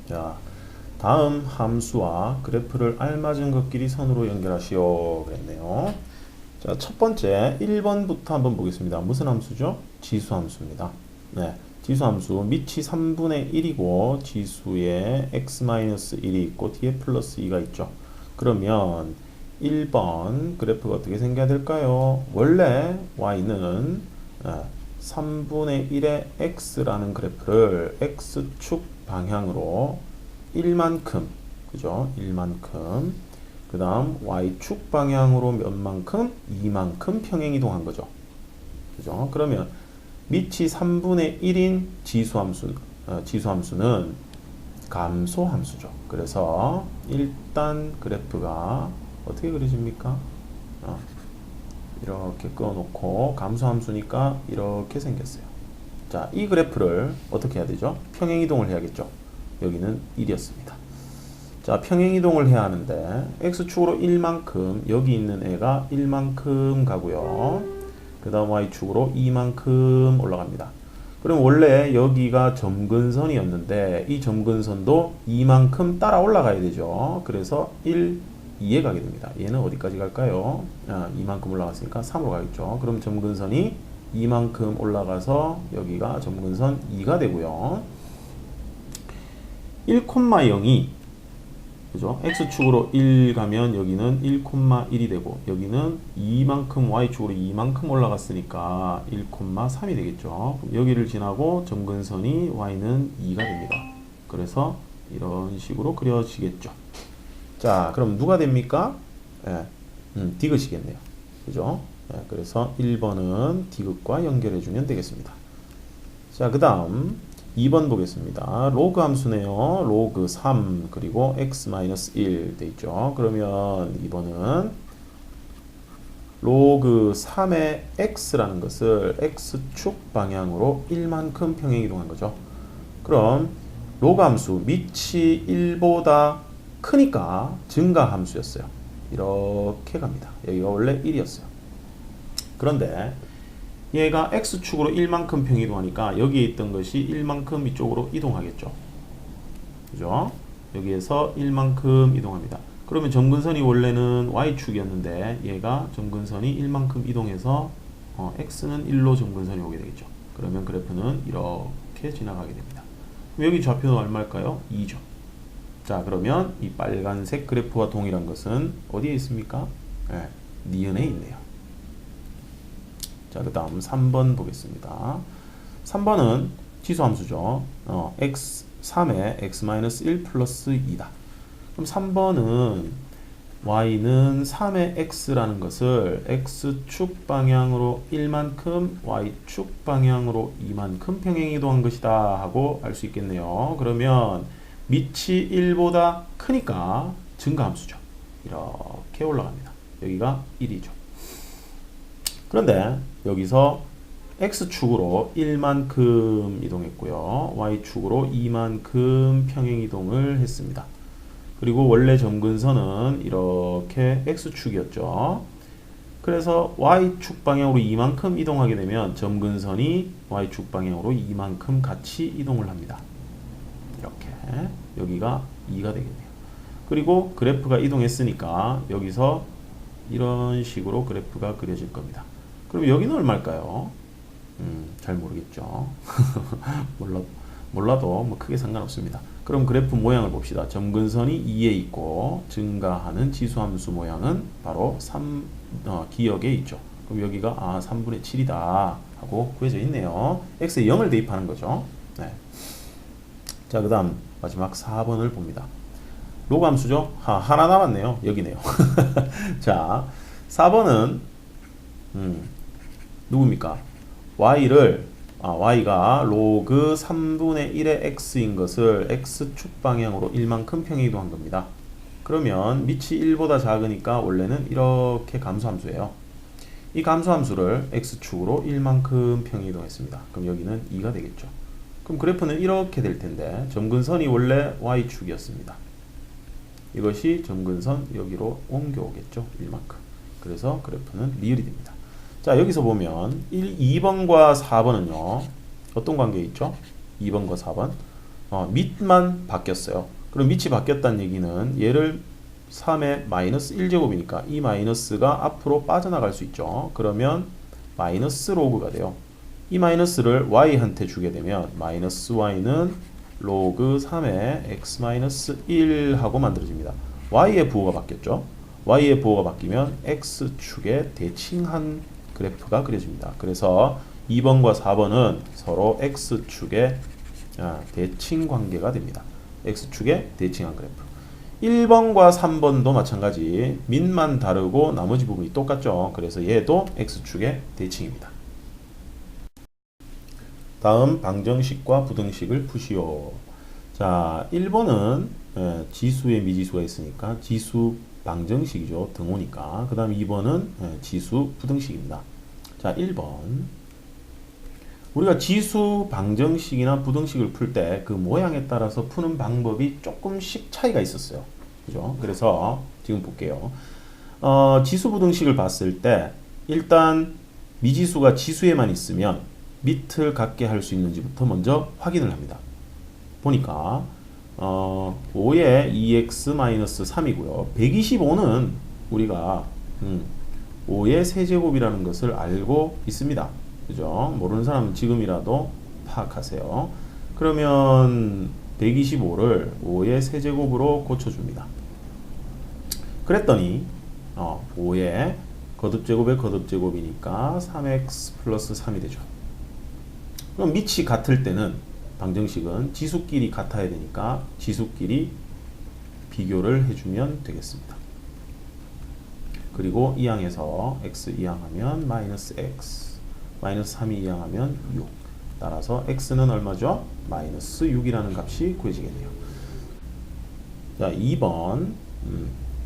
자, 다음 함수와 그래프를 알맞은 것끼리 선으로 연결하시오 그랬네요. 자, 첫 번째 1번부터 한번 보겠습니다. 무슨 함수죠? 지수함수입니다. 네, 지수함수 밑이 3분의 1이고 지수에 x-1이 있고 뒤에 플러스 2가 있죠. 그러면 1번 그래프가 어떻게 생겨야 될까요? 원래 y는 3분의 1의 x라는 그래프를 x축 방향으로 1만큼, 그죠? 1만큼. 그 다음 y축 방향으로 몇만큼? 2만큼 평행이동한 거죠. 그죠? 그러면 밑이 3분의 1인 지수함수는 감소함수죠. 그래서 일단 그래프가 어떻게 그려집니까? 이렇게 그어놓고 감소함수니까 이렇게 생겼어요. 자, 이 그래프를 어떻게 해야 되죠? 평행이동을 해야겠죠. 여기는 1이었습니다. 자, 평행이동을 해야 하는데 x축으로 1만큼, 여기 있는 애가 1만큼 가고요. 그 다음 y축으로 2만큼 올라갑니다. 그럼 원래 여기가 점근선이었는데 이 점근선도 2만큼 따라 올라가야 되죠. 그래서 1, 2에 가게 됩니다. 얘는 어디까지 갈까요? 2만큼 올라갔으니까 3으로 가겠죠. 그럼 점근선이 2만큼 올라가서 여기가 점근선 2가 되고요. 1,0이 그죠? x축으로 1 가면 여기는 1,1이 되고 여기는 2만큼 y축으로 2만큼 올라갔으니까 1,3이 되겠죠. 그럼 여기를 지나고 점근선이 y는 2가 됩니다. 그래서 이런 식으로 그려지겠죠. 자, 그럼 누가 됩니까? 디귿이겠네요. 그죠? 그래서 1번은 디귿과 연결해주면 되겠습니다. 자, 그 다음 2번 보겠습니다. 로그 함수네요. 로그 3 그리고 x-1 돼 있죠. 그러면 2번은 로그 3의 x라는 것을 x축 방향으로 1만큼 평행이동한 거죠. 그럼 로그 함수 밑이 1보다 크니까 증가 함수였어요. 이렇게 갑니다. 여기가 원래 1이었어요. 그런데 얘가 x축으로 1만큼 평이동하니까 여기에 있던 것이 1만큼 이쪽으로 이동하겠죠. 그죠? 여기에서 1만큼 이동합니다. 그러면 점근선이 원래는 y축이었는데 얘가 점근선이 1만큼 이동해서 x는 1로 점근선이 오게 되겠죠. 그러면 그래프는 이렇게 지나가게 됩니다. 여기 좌표는 얼마일까요? 2죠. 자, 그러면 이 빨간색 그래프와 동일한 것은 어디에 있습니까? 니은에 있네요. 자, 그 다음 3번 보겠습니다. 3번은 지수함수죠. 3에 x-1 플러스 2다. 그럼 3번은 y는 3의 x라는 것을 x축 방향으로 1만큼 y축 방향으로 2만큼 평행이동한 것이다 하고 알 수 있겠네요. 그러면 밑이 1보다 크니까 증가함수죠. 이렇게 올라갑니다. 여기가 1이죠. 그런데 여기서 x축으로 1만큼 이동했고요. y축으로 2만큼 평행이동을 했습니다. 그리고 원래 점근선은 이렇게 x축이었죠. 그래서 y축 방향으로 2만큼 이동하게 되면 점근선이 y축 방향으로 2만큼 같이 이동을 합니다. 이렇게 여기가 2가 되겠네요. 그리고 그래프가 이동했으니까 여기서 이런 식으로 그래프가 그려질 겁니다. 그럼 여기는 얼마일까요? 잘 모르겠죠. 몰라도 뭐 크게 상관없습니다. 그럼 그래프 모양을 봅시다. 점근선이 2에 있고 증가하는 지수함수 모양은 바로 기역에 있죠. 그럼 여기가 3분의 7이다 하고 구해져 있네요. x에 0을 대입하는 거죠. 네. 자, 그 다음 마지막 4번을 봅니다. 로그 함수죠? 하나 남았네요. 여기네요. 자, 4번은 누굽니까? y가 로그 3분의 1의 x인 것을 x축 방향으로 1만큼 평행이동한 겁니다. 그러면 밑이 1보다 작으니까 원래는 이렇게 감소함수예요. 이 감소함수를 x축으로 1만큼 평행이동했습니다. 그럼 여기는 2가 되겠죠. 그럼 그래프는 이렇게 될 텐데 점근선이 원래 y축이었습니다. 이것이 점근선 여기로 옮겨오겠죠. 1만큼. 그래서 그래프는 리을이 됩니다. 자, 여기서 보면 2번과 4번은요. 어떤 관계에 있죠? 2번과 4번. 밑만 바뀌었어요. 그럼 밑이 바뀌었다는 얘기는 얘를 3의 마이너스 1제곱이니까 이 마이너스가 앞으로 빠져나갈 수 있죠. 그러면 마이너스 로그가 돼요. 이 마이너스를 y한테 주게 되면 마이너스 y는 로그 3의 x 마이너스 1하고 만들어집니다. y의 부호가 바뀌었죠. y의 부호가 바뀌면 x축에 대칭한 그래프가 그려집니다. 그래서 2번과 4번은 서로 x축에 대칭 관계가 됩니다. x축에 대칭한 그래프. 1번과 3번도 마찬가지. 밑만 다르고 나머지 부분이 똑같죠. 그래서 얘도 x축의 대칭입니다. 다음 방정식과 부등식을 푸시오. 자, 1번은 지수에 미지수가 있으니까 지수 방정식이죠. 등호니까. 그 다음 2번은 지수 부등식입니다. 자, 1번. 우리가 지수 방정식이나 부등식을 풀 때 그 모양에 따라서 푸는 방법이 조금씩 차이가 있었어요. 그죠? 그래서 지금 볼게요. 지수 부등식을 봤을 때 일단 미지수가 지수에만 있으면 밑을 같게 할 수 있는지부터 먼저 확인을 합니다. 보니까 5의 2x-3이고요. 125는 우리가 5의 세제곱이라는 것을 알고 있습니다. 그죠? 모르는 사람은 지금이라도 파악하세요. 그러면 125를 5의 세제곱으로 고쳐줍니다. 그랬더니 5의 거듭제곱의 거듭제곱이니까 3x 플러스 3이 되죠. 그럼 밑이 같을 때는 방정식은 지수끼리 같아야 되니까 지수끼리 비교를 해주면 되겠습니다. 그리고 이항에서 x 이항하면 마이너스 x, 마이너스 3이 이항하면 6. 따라서 x는 얼마죠? 마이너스 6이라는 값이 구해지겠네요. 자, 2번.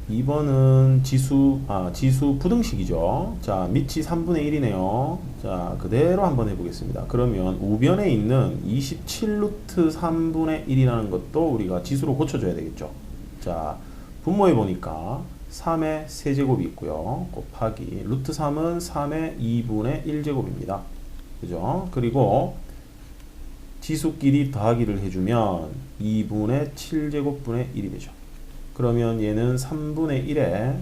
2번은 지수 부등식이죠. 자, 밑이 3분의 1이네요. 자, 그대로 한번 해보겠습니다. 그러면 우변에 있는 27루트 3분의 1이라는 것도 우리가 지수로 고쳐줘야 되겠죠. 자, 분모해 보니까 3의 세제곱이 있고요. 곱하기 루트 3은 3의 2분의 1제곱입니다. 그죠? 그리고 지수끼리 더하기를 해주면 2분의 7제곱분의 1이 되죠. 그러면 얘는 3분의 1에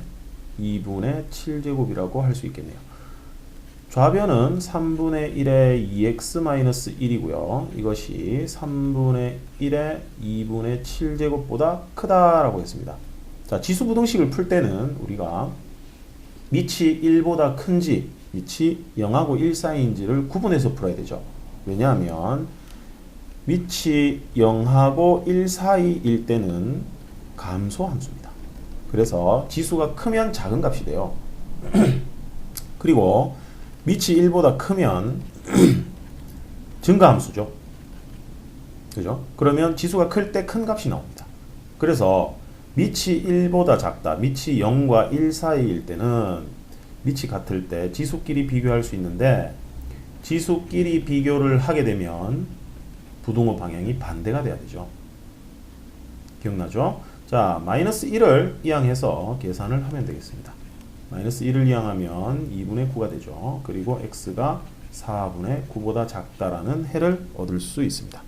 2분의 7제곱이라고 할 수 있겠네요. 좌변은 3분의 1에 2x-1이고요. 이것이 3분의 1에 2분의 7제곱보다 크다라고 했습니다. 자, 지수부등식을 풀 때는 우리가 밑이 1보다 큰지 밑이 0하고 1 사이인지를 구분해서 풀어야 되죠. 왜냐하면 밑이 0하고 1 사이일 때는 감소함수입니다. 그래서 지수가 크면 작은 값이 돼요. 그리고 밑이 1보다 크면 증가함수죠. 그죠? 그러면 지수가 클 때 큰 값이 나옵니다. 그래서 밑이 1보다 작다, 밑이 0과 1 사이일 때는 밑이 같을 때 지수끼리 비교할 수 있는데 지수끼리 비교를 하게 되면 부등호 방향이 반대가 돼야 되죠. 기억나죠? 자, 마이너스 1을 이항해서 계산을 하면 되겠습니다. 마이너스 1을 이항하면 2분의 9가 되죠. 그리고 x가 4분의 9보다 작다라는 해를 얻을 수 있습니다.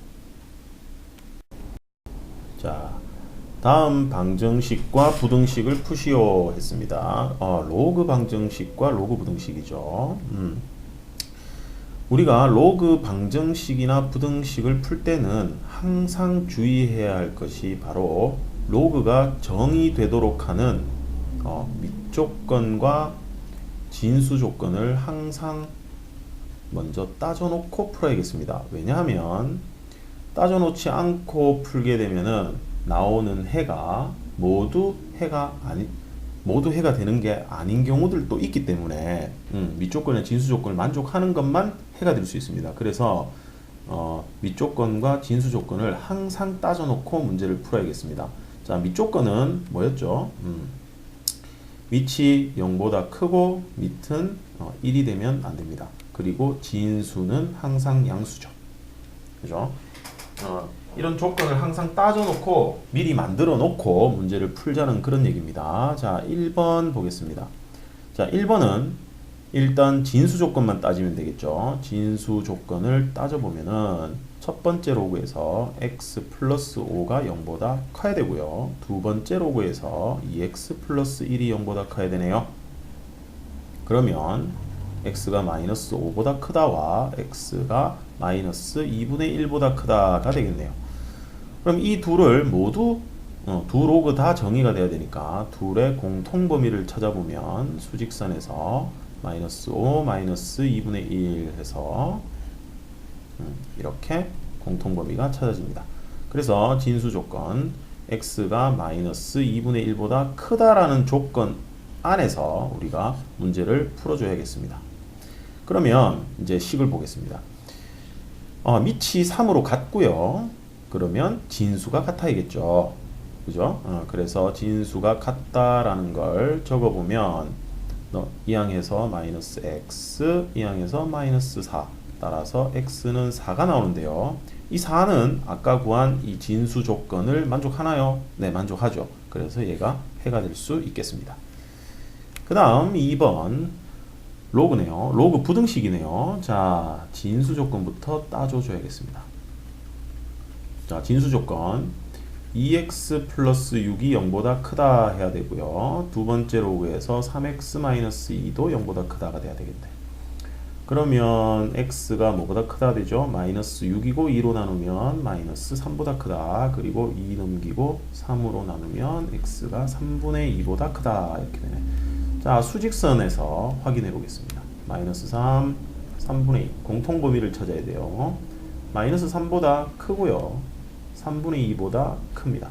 자, 다음 방정식과 부등식을 푸시오 했습니다. 로그 방정식과 로그 부등식이죠. 우리가 로그 방정식이나 부등식을 풀 때는 항상 주의해야 할 것이 바로 로그가 정의되도록 하는 밑조건과 진수 조건을 항상 먼저 따져놓고 풀어야겠습니다. 왜냐하면 따져놓지 않고 풀게 되면은 나오는 해가 모두 해가 되는 게 아닌 경우들도 있기 때문에 밑조건의 진수 조건을 만족하는 것만 해가 될 수 있습니다. 그래서 밑조건과 진수 조건을 항상 따져놓고 문제를 풀어야겠습니다. 자, 밑조건은 뭐였죠? 밑이 0보다 크고 밑은 1이 되면 안 됩니다. 그리고 진수는 항상 양수죠. 그죠? 이런 조건을 항상 따져놓고 미리 만들어 놓고 문제를 풀자는 그런 얘기입니다. 자, 1번 보겠습니다. 자, 1번은 일단 진수 조건만 따지면 되겠죠. 진수 조건을 따져보면은 첫 번째 로그에서 x 플러스 5가 0보다 커야 되고요. 두 번째 로그에서 이 x 플러스 1이 0보다 커야 되네요. 그러면 x가 마이너스 5보다 크다와 x가 마이너스 2분의 1보다 크다가 되겠네요. 그럼 이 둘을 모두 두 로그 다 정의가 돼야 되니까 둘의 공통 범위를 찾아보면 수직선에서 마이너스 5 마이너스 2분의 1 해서 이렇게 공통 범위가 찾아집니다. 그래서 진수 조건 x가 마이너스 2분의 1보다 크다라는 조건 안에서 우리가 문제를 풀어줘야겠습니다. 그러면 이제 식을 보겠습니다. 밑이 3으로 같고요. 그러면 진수가 같아야겠죠. 그죠? 그래서 진수가 같다라는 걸 적어보면 이항에서 마이너스 x, 이항에서 마이너스 4 따라서 x는 4가 나오는데요. 이 4는 아까 구한 이 진수 조건을 만족하나요? 네, 만족하죠. 그래서 얘가 해가 될 수 있겠습니다. 그 다음 2번 로그네요. 로그 부등식이네요. 자, 진수 조건부터 따져줘야겠습니다. 자, 진수 조건 2x 플러스 6이 0보다 크다 해야 되고요. 두 번째 로그에서 3x 마이너스 2도 0보다 크다가 돼야 되겠네. 그러면 x가 뭐보다 크다 되죠? 마이너스 6이고 2로 나누면 마이너스 3보다 크다. 그리고 2 넘기고 3으로 나누면 x가 3분의 2보다 크다. 이렇게 되네. 자, 수직선에서 확인해 보겠습니다. 마이너스 3, 3분의 2. 공통 범위를 찾아야 돼요. 마이너스 3보다 크고요. 3분의 2보다 큽니다.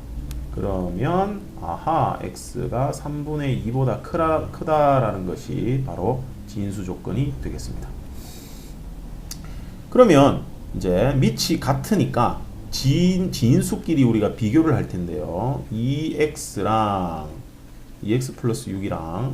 그러면 x가 3분의 2보다 크다라는 것이 바로 진수 조건이 되겠습니다. 그러면 이제 밑이 같으니까 진수끼리 우리가 비교를 할 텐데요. 2x랑 2x 플러스 6이랑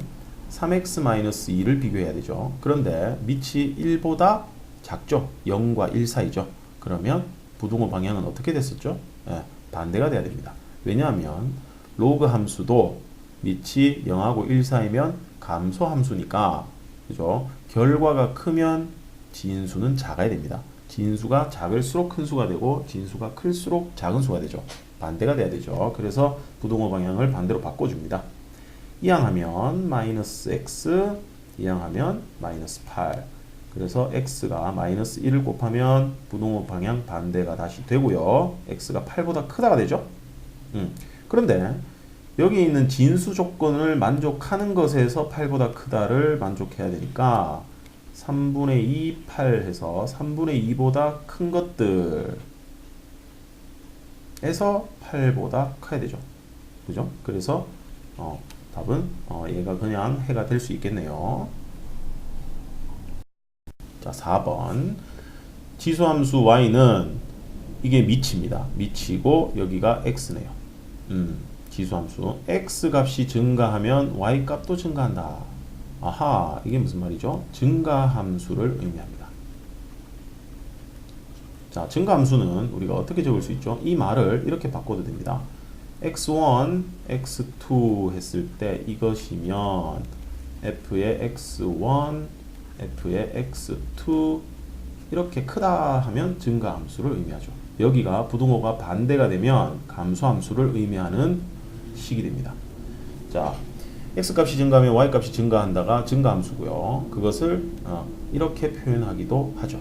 3x 마이너스 2를 비교해야 되죠. 그런데 밑이 1보다 작죠. 0과 1 사이죠. 그러면 부등호 방향은 어떻게 됐었죠? 네, 반대가 돼야 됩니다. 왜냐하면 로그 함수도 밑이 0하고 1 사이면 감소 함수니까, 그죠? 결과가 크면 진수는 작아야 됩니다. 진수가 작을수록 큰 수가 되고 진수가 클수록 작은 수가 되죠. 반대가 돼야 되죠. 그래서 부등호 방향을 반대로 바꿔줍니다. 이항하면 마이너스 x, 이항하면 마이너스 8. 그래서 x가 마이너스 1을 곱하면 부등호 방향 반대가 다시 되고요. x가 8보다 크다가 되죠. 그런데 여기 있는 진수 조건을 만족하는 것에서 8보다 크다를 만족해야 되니까 3분의 2, 8 해서 3분의 2보다 큰 것들에서 8보다 커야 되죠. 그죠? 그래서 답은 얘가 그냥 해가 될 수 있겠네요. 자, 4번 지수함수 y는 이게 밑입니다. 밑이고 여기가 x네요. 지수함수 x 값이 증가하면 y 값도 증가한다. 아하, 이게 무슨 말이죠? 증가함수를 의미합니다. 자, 증가함수는 우리가 어떻게 적을 수 있죠? 이 말을 이렇게 바꿔도 됩니다. x1, x2 했을 때 이것이면 f의 x1, f의 x2 이렇게 크다 하면 증가함수를 의미하죠. 여기가 부등호가 반대가 되면 감소함수를 의미하는 식이 됩니다. 자, x값이 증가하면 y값이 증가한다가 증가함수고요. 그것을 이렇게 표현하기도 하죠.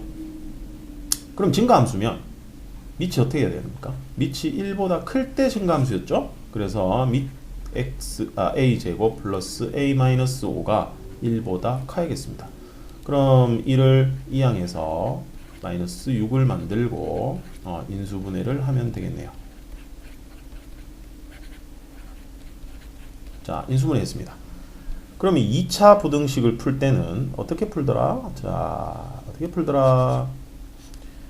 그럼 증가함수면 밑이 어떻게 해야 됩니까? 밑이 1보다 클 때 증가함수였죠? 그래서 밑 a제곱 플러스 a-5가 1보다 커야겠습니다. 그럼 이를 이항해서 마이너스 6을 만들고 인수분해를 하면 되겠네요. 자, 인수분해 했습니다. 그럼 이 2차 부등식을 풀 때는 어떻게 풀더라? 자, 어떻게 풀더라?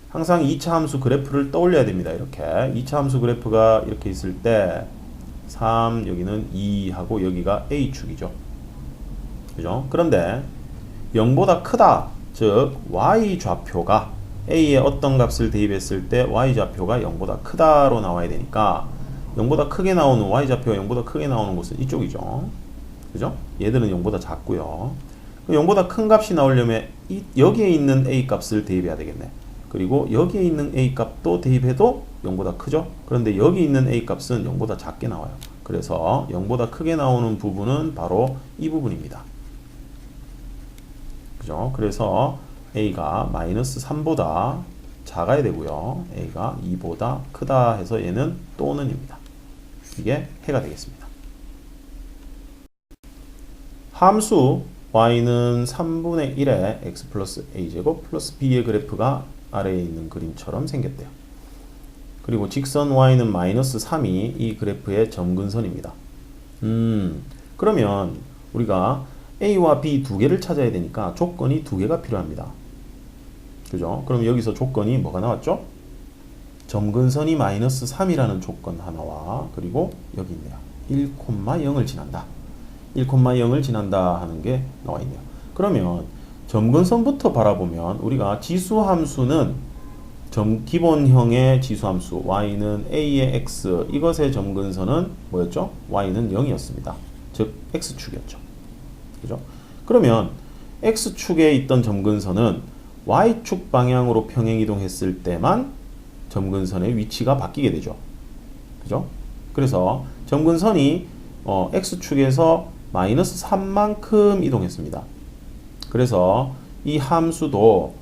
항상 2차 함수 그래프를 떠올려야 됩니다. 이렇게 2차 함수 그래프가 이렇게 있을 때 3, 여기는 2 하고 여기가 A축이죠. 그죠? 그런데 0보다 크다, 즉 Y좌표가 A에 어떤 값을 대입했을 때 Y좌표가 0보다 크다로 나와야 되니까 0보다 크게 나오는 Y좌표가 0보다 크게 나오는 곳은 이쪽이죠. 그죠? 얘들은 0보다 작고요. 그럼 0보다 큰 값이 나오려면 여기에 있는 a 값을 대입해야 되겠네. 그리고 여기에 있는 a 값도 대입해도 0보다 크죠. 그런데 여기 있는 a 값은 0보다 작게 나와요. 그래서 0보다 크게 나오는 부분은 바로 이 부분입니다. 그죠? 그래서 a가 마이너스 3보다 작아야 되고요. a가 2보다 크다 해서 얘는 또는입니다. 이게 해가 되겠습니다. 함수 y는 3분의 1의 x 플러스 a제곱 플러스 b의 그래프가 아래에 있는 그림처럼 생겼대요. 그리고 직선 y는 마이너스 3이 이 그래프의 점근선입니다. 그러면 우리가 a와 b 두 개를 찾아야 되니까 조건이 두 개가 필요합니다. 그죠? 그럼 여기서 조건이 뭐가 나왔죠? 점근선이 마이너스 3이라는 조건 하나와 그리고 여기 있네요. 1,0을 지난다. 1,0을 지난다 하는 게 나와 있네요. 그러면 점근선부터 바라보면 우리가 지수함수는 기본형의 지수함수 y는 a의 x 이것의 점근선은 뭐였죠? y는 0이었습니다. 즉 x축이었죠. 그죠? 그러면 x축에 있던 점근선은 y축 방향으로 평행이동했을 때만 점근선의 위치가 바뀌게 되죠. 그죠? 그래서 점근선이 x축에서 마이너스 3만큼 이동했습니다. 그래서 이 함수도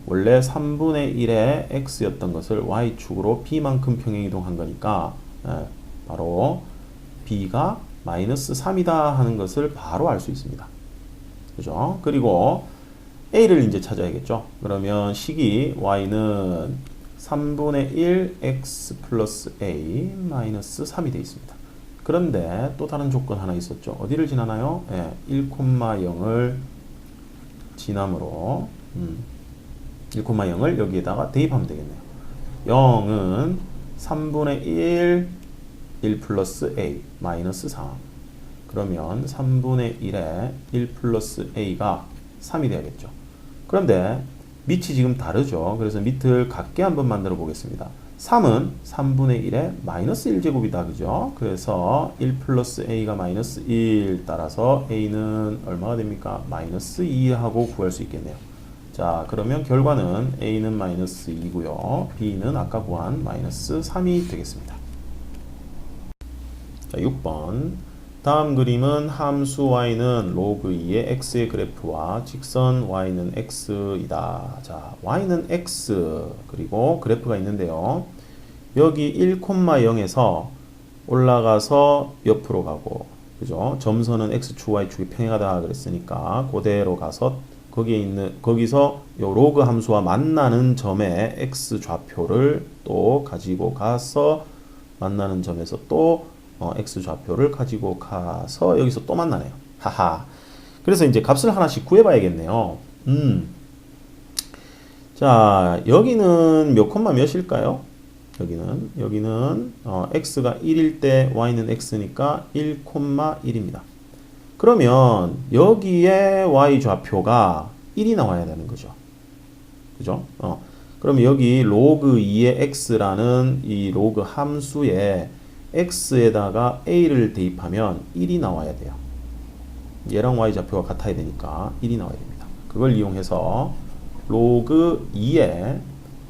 원래 3분의 1의 x였던 것을 y축으로 b만큼 평행이동한 거니까 바로 b가 마이너스 3이다 하는 것을 바로 알 수 있습니다. 그죠? 그리고 a를 이제 찾아야겠죠. 그러면 식이 y는 3분의 1 x 플러스 a 마이너스 3이 되어 있습니다. 그런데 또 다른 조건 하나 있었죠. 어디를 지나나요? 1,0을 지남으로 1,0을 여기에다가 대입하면 되겠네요. 0은 3분의 1 플러스 a 마이너스 3. 그러면 3분의 1에 1 플러스 a가 3이 되야겠죠. 그런데 밑이 지금 다르죠. 그래서 밑을 같게 한번 만들어 보겠습니다. 3은 3분의 1에 마이너스 1제곱이다. 그죠? 그래서 1 플러스 a가 마이너스 1 따라서 a는 얼마가 됩니까? 마이너스 2하고 구할 수 있겠네요. 자, 그러면 결과는 a는 마이너스 2고요. b는 아까 구한 마이너스 3이 되겠습니다. 자, 6번. 다음 그림은 함수 y는 로그 2의 x의 그래프와 직선 y는 x이다. 자, y는 x 그리고 그래프가 있는데요. 여기 1,0에서 올라가서 옆으로 가고, 그죠? 점선은 x축 y축이 평행하다 그랬으니까 그대로 가서 거기서 요 로그 함수와 만나는 점의 x 좌표를 또 가지고 가서 만나는 점에서 또 x 좌표를 가지고 가서 여기서 또 만나네요. 하하. 그래서 이제 값을 하나씩 구해봐야겠네요. 자, 여기는 몇 콤마 몇일까요? 여기는 x가 1일 때 y는 x니까 1,1입니다. 그러면 여기에 y 좌표가 1이 나와야 되는 거죠. 그죠? 그러면 여기 로그 2의 x라는 이 로그 함수에 x에다가 a를 대입하면 1이 나와야 돼요. 얘랑 y 좌표가 같아야 되니까 1이 나와야 됩니다. 그걸 이용해서 로그 2에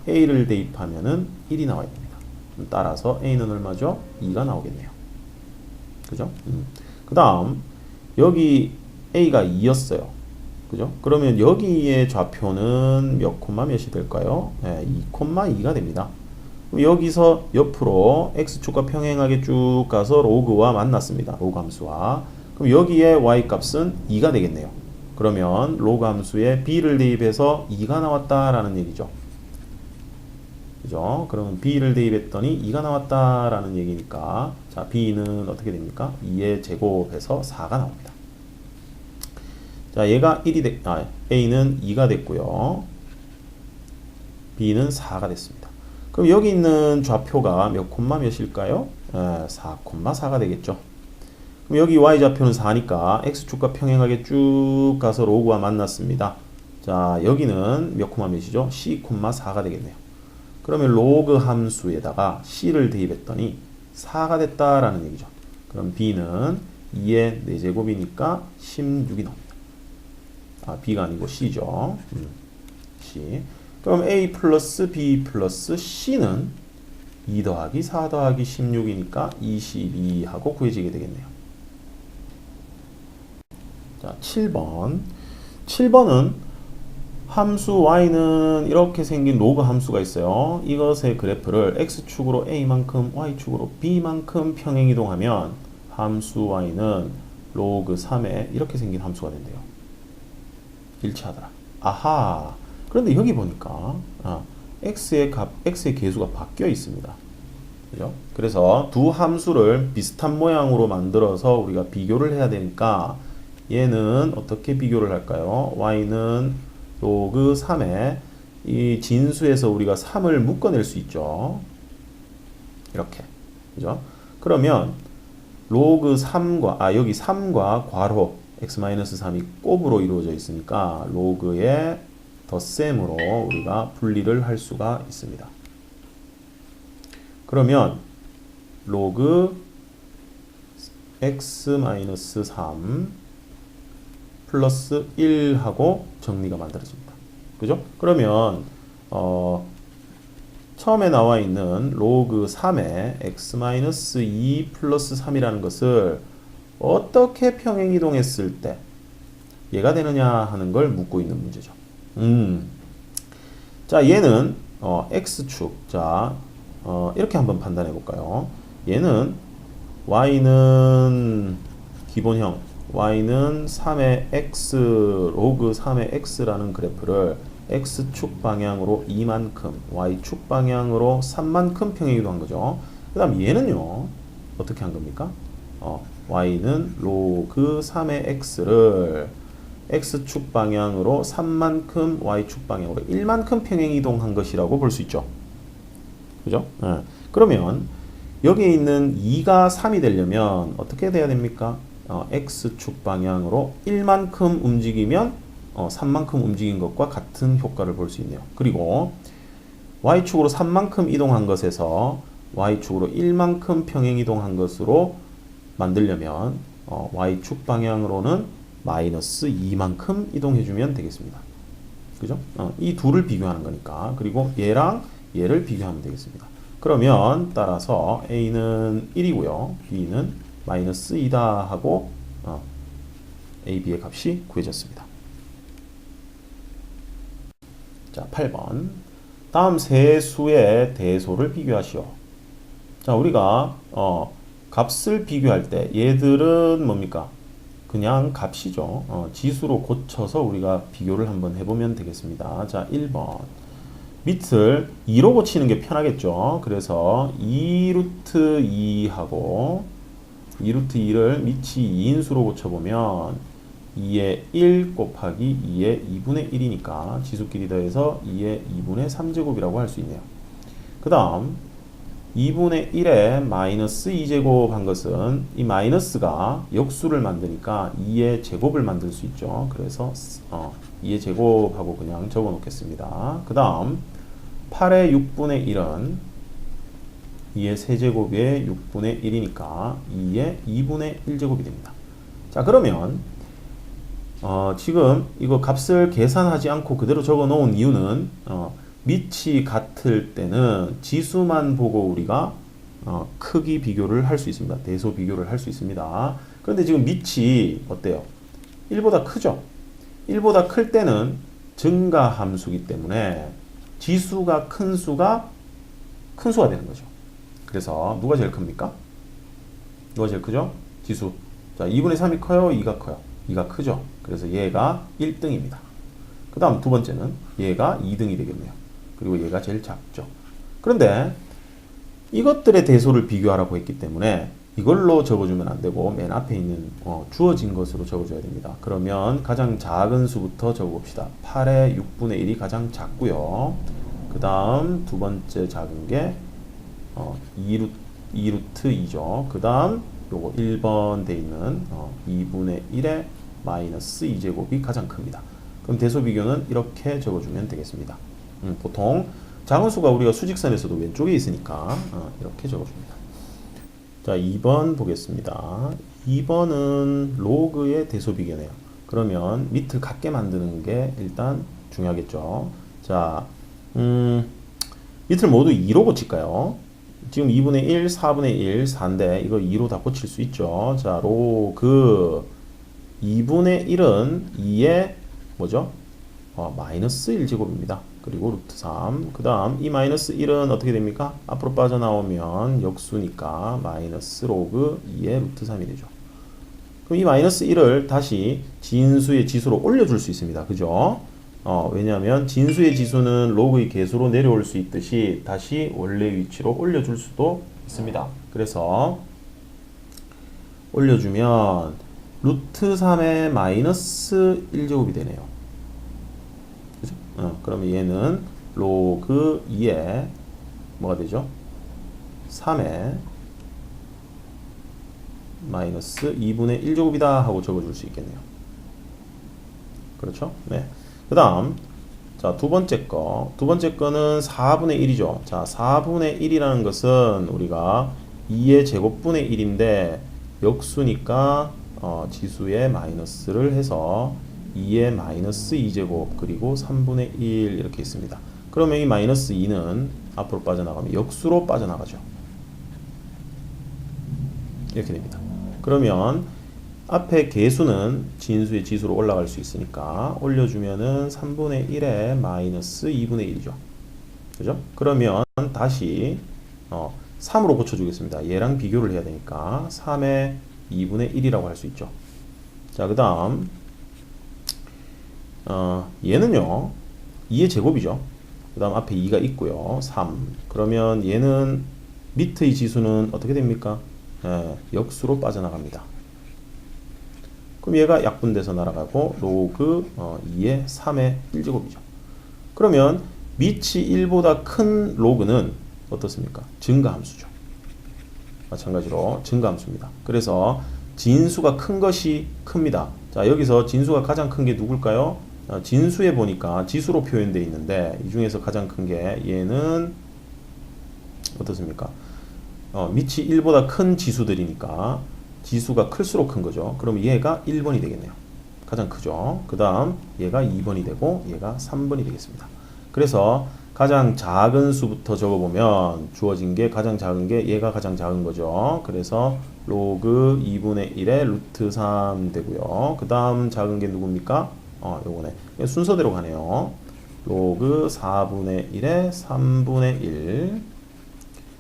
a를 대입하면은 1이 나와야 됩니다. 따라서 a는 얼마죠? 2가 나오겠네요. 그죠? 그 다음 여기 a가 2였어요. 그죠? 그러면 여기의 좌표는 몇 콤마 몇이 될까요? 2,2가 됩니다. 여기서 옆으로 x축과 평행하게 쭉 가서 로그와 만났습니다. 로그 함수와. 그럼 여기에 y 값은 2가 되겠네요. 그러면 로그 함수에 b를 대입해서 2가 나왔다라는 얘기죠. 그죠? 그러면 b를 대입했더니 2가 나왔다라는 얘기니까 자, b는 어떻게 됩니까? 2의 제곱해서 4가 나옵니다. 자, 얘가 a는 2가 됐고요. b는 4가 됐습니다. 그럼 여기 있는 좌표가 몇 콤마 몇일까요? 4,4가 되겠죠. 그럼 여기 y좌표는 4니까 x축과 평행하게 쭉 가서 로그와 만났습니다. 자, 여기는 몇 콤마 몇이죠? c,4가 되겠네요. 그러면 로그 함수에다가 c를 대입했더니 4가 됐다라는 얘기죠. 그럼 b는 2의 4제곱이니까 16이 나옵니다. B가 아니고 C죠. C. 그럼 A 플러스 B 플러스 C는 2 더하기 4 더하기 16이니까 22하고 구해지게 되겠네요. 자, 7번. 7번은 함수 y는 이렇게 생긴 로그 함수가 있어요. 이것의 그래프를 x축으로 a만큼 y축으로 b만큼 평행이동하면 함수 y는 로그 3에 이렇게 생긴 함수가 된대요. 일치하더라. 아하. 그런데 여기 보니까 x의 개수가 바뀌어 있습니다. 그죠? 그래서 두 함수를 비슷한 모양으로 만들어서 우리가 비교를 해야 되니까 얘는 어떻게 비교를 할까요? y는 로그 3에 이 진수에서 우리가 3을 묶어낼 수 있죠. 이렇게. 그죠? 그러면 로그 3과 여기 3과 괄호 x-3이 곱으로 이루어져 있으니까 로그의 덧셈으로 우리가 분리를 할 수가 있습니다. 그러면 로그 x-3 플러스 1하고 정리가 만들어집니다. 그죠? 그러면 처음에 나와 있는 로그 3에 x-2 플러스 3이라는 것을 어떻게 평행이동했을 때 얘가 되느냐 하는 걸 묻고 있는 문제죠. 자, 얘는 x축. 자, 이렇게 한번 판단해 볼까요? 얘는 y는 기본형, y는 3의 x, 로그 3의 x라는 그래프를 x축 방향으로 2만큼, y축 방향으로 3만큼 평행이동한 거죠. 그 다음 얘는요, 어떻게 한 겁니까? y는 로그 3의 x를 x축 방향으로 3만큼, y축 방향으로 1만큼 평행이동한 것이라고 볼 수 있죠. 그죠? 네. 그러면 여기에 있는 2가 3이 되려면 어떻게 돼야 됩니까? x축 방향으로 1만큼 움직이면 3만큼 움직인 것과 같은 효과를 볼 수 있네요. 그리고 y축으로 3만큼 이동한 것에서 y축으로 1만큼 평행이동한 것으로 만들려면 y축 방향으로는 마이너스 2만큼 이동해주면 되겠습니다. 그죠? 이 둘을 비교하는 거니까. 그리고 얘랑 얘를 비교하면 되겠습니다. 그러면 따라서 a는 1이고요. b는 마이너스 2다 하고 a, b의 값이 구해졌습니다. 자, 8번. 다음 세 수의 대소를 비교하시오. 자, 우리가 값을 비교할 때 얘들은 뭡니까? 그냥 값이죠. 지수로 고쳐서 우리가 비교를 한번 해보면 되겠습니다. 자, 1번. 밑을 2로 고치는 게 편하겠죠. 그래서 2루트 2하고 2루트 2를 밑이 2인수로 고쳐보면 2의 1 곱하기 2의 2분의 1이니까 지수끼리 더해서 2의 2분의 3제곱이라고 할 수 있네요. 그 다음 2분의 1에 마이너스 2제곱 한 것은 이 마이너스가 역수를 만드니까 2의 제곱을 만들 수 있죠. 그래서 2의 제곱하고 그냥 적어 놓겠습니다. 그 다음 8의 6분의 1은 2의 세제곱의 6분의 1이니까 2의 2분의 1제곱이 됩니다. 자, 그러면 지금 이거 값을 계산하지 않고 그대로 적어 놓은 이유는 밑이 같을 때는 지수만 보고 우리가 크기 비교를 할 수 있습니다. 대소 비교를 할 수 있습니다. 그런데 지금 밑이 어때요? 1보다 크죠? 1보다 클 때는 증가 함수이기 때문에 지수가 큰 수가 큰 수가 되는 거죠. 그래서 누가 제일 큽니까? 누가 제일 크죠? 지수. 자, 2분의 3이 커요? 2가 커요? 2가 크죠? 그래서 얘가 1등입니다. 그 다음 두 번째는 얘가 2등이 되겠네요. 그리고 얘가 제일 작죠. 그런데 이것들의 대소를 비교하라고 했기 때문에 이걸로 적어주면 안 되고 맨 앞에 있는 주어진 것으로 적어줘야 됩니다. 그러면 가장 작은 수부터 적어봅시다. 8의 6분의 1이 가장 작고요. 그 다음 두 번째 작은 게 2루트 2죠. 그 다음 요거 1번 돼 있는 2분의 1의 마이너스 2제곱이 가장 큽니다. 그럼 대소 비교는 이렇게 적어주면 되겠습니다. 보통 작은 수가 우리가 수직선에서도 왼쪽에 있으니까 이렇게 적어줍니다. 자, 2번 보겠습니다. 2번은 로그의 대소 비교네요. 그러면 밑을 같게 만드는 게 일단 중요하겠죠. 자, 밑을 모두 2로 고칠까요? 지금 2분의 1, 4분의 1, 4인데 이거 2로 다 고칠 수 있죠. 자, 로그 2분의 1은 2의 뭐죠? 마이너스 1제곱입니다. 그리고 루트 3. 그 다음 이 마이너스 1은 어떻게 됩니까? 앞으로 빠져나오면 역수니까 마이너스 로그 2의 루트 3이 되죠. 그럼 이 마이너스 1을 다시 진수의 지수로 올려줄 수 있습니다. 그죠? 왜냐하면 진수의 지수는 로그의 개수로 내려올 수 있듯이 다시 원래 위치로 올려줄 수도 있습니다. 그래서 올려주면 루트 3의 마이너스 1제곱이 되네요. 그죠? 그러면 얘는 로그 2의 뭐가 되죠? 3의 마이너스 2분의 1제곱이다 하고 적어줄 수 있겠네요. 그렇죠? 네. 그 다음 자, 두 번째 거는 4분의 1이죠. 자, 4분의 1이라는 것은 우리가 2의 제곱분의 1인데 역수니까 지수에 마이너스를 해서 2의 마이너스 2제곱 그리고 3분의 1 이렇게 있습니다. 그러면 이 마이너스 2는 앞으로 빠져나가면 역수로 빠져나가죠. 이렇게 됩니다. 그러면 앞에 개수는 진수의 지수로 올라갈 수 있으니까 올려주면은 3분의 1에 마이너스 2분의 1이죠. 그죠? 그러면 다시 3으로 고쳐주겠습니다. 얘랑 비교를 해야 되니까 3의 2분의 1이라고 할 수 있죠. 자, 그 다음 얘는요 2의 제곱이죠. 그 다음 앞에 2가 있고요. 3. 그러면 얘는 밑의 지수는 어떻게 됩니까? 역수로 빠져나갑니다. 그럼 얘가 약분돼서 날아가고 로그 2의 3의 1제곱이죠. 그러면 밑이 1보다 큰 로그는 어떻습니까? 증가함수죠. 마찬가지로 증가함수입니다. 그래서 진수가 큰 것이 큽니다. 자, 여기서 진수가 가장 큰 게 누굴까요? 진수에 보니까 지수로 표현되어 있는데 이 중에서 가장 큰 게 얘는 어떻습니까? 밑이 1보다 큰 지수들이니까 지수가 클수록 큰 거죠. 그럼 얘가 1번이 되겠네요. 가장 크죠. 그 다음 얘가 2번이 되고 얘가 3번이 되겠습니다. 그래서 가장 작은 수부터 적어보면 주어진 게 가장 작은 게 얘가 가장 작은 거죠. 그래서 로그 2분의 1의 루트 3 되고요. 그 다음 작은 게 누굽니까? 요거네. 순서대로 가네요. 로그 4분의 1의 3분의 1.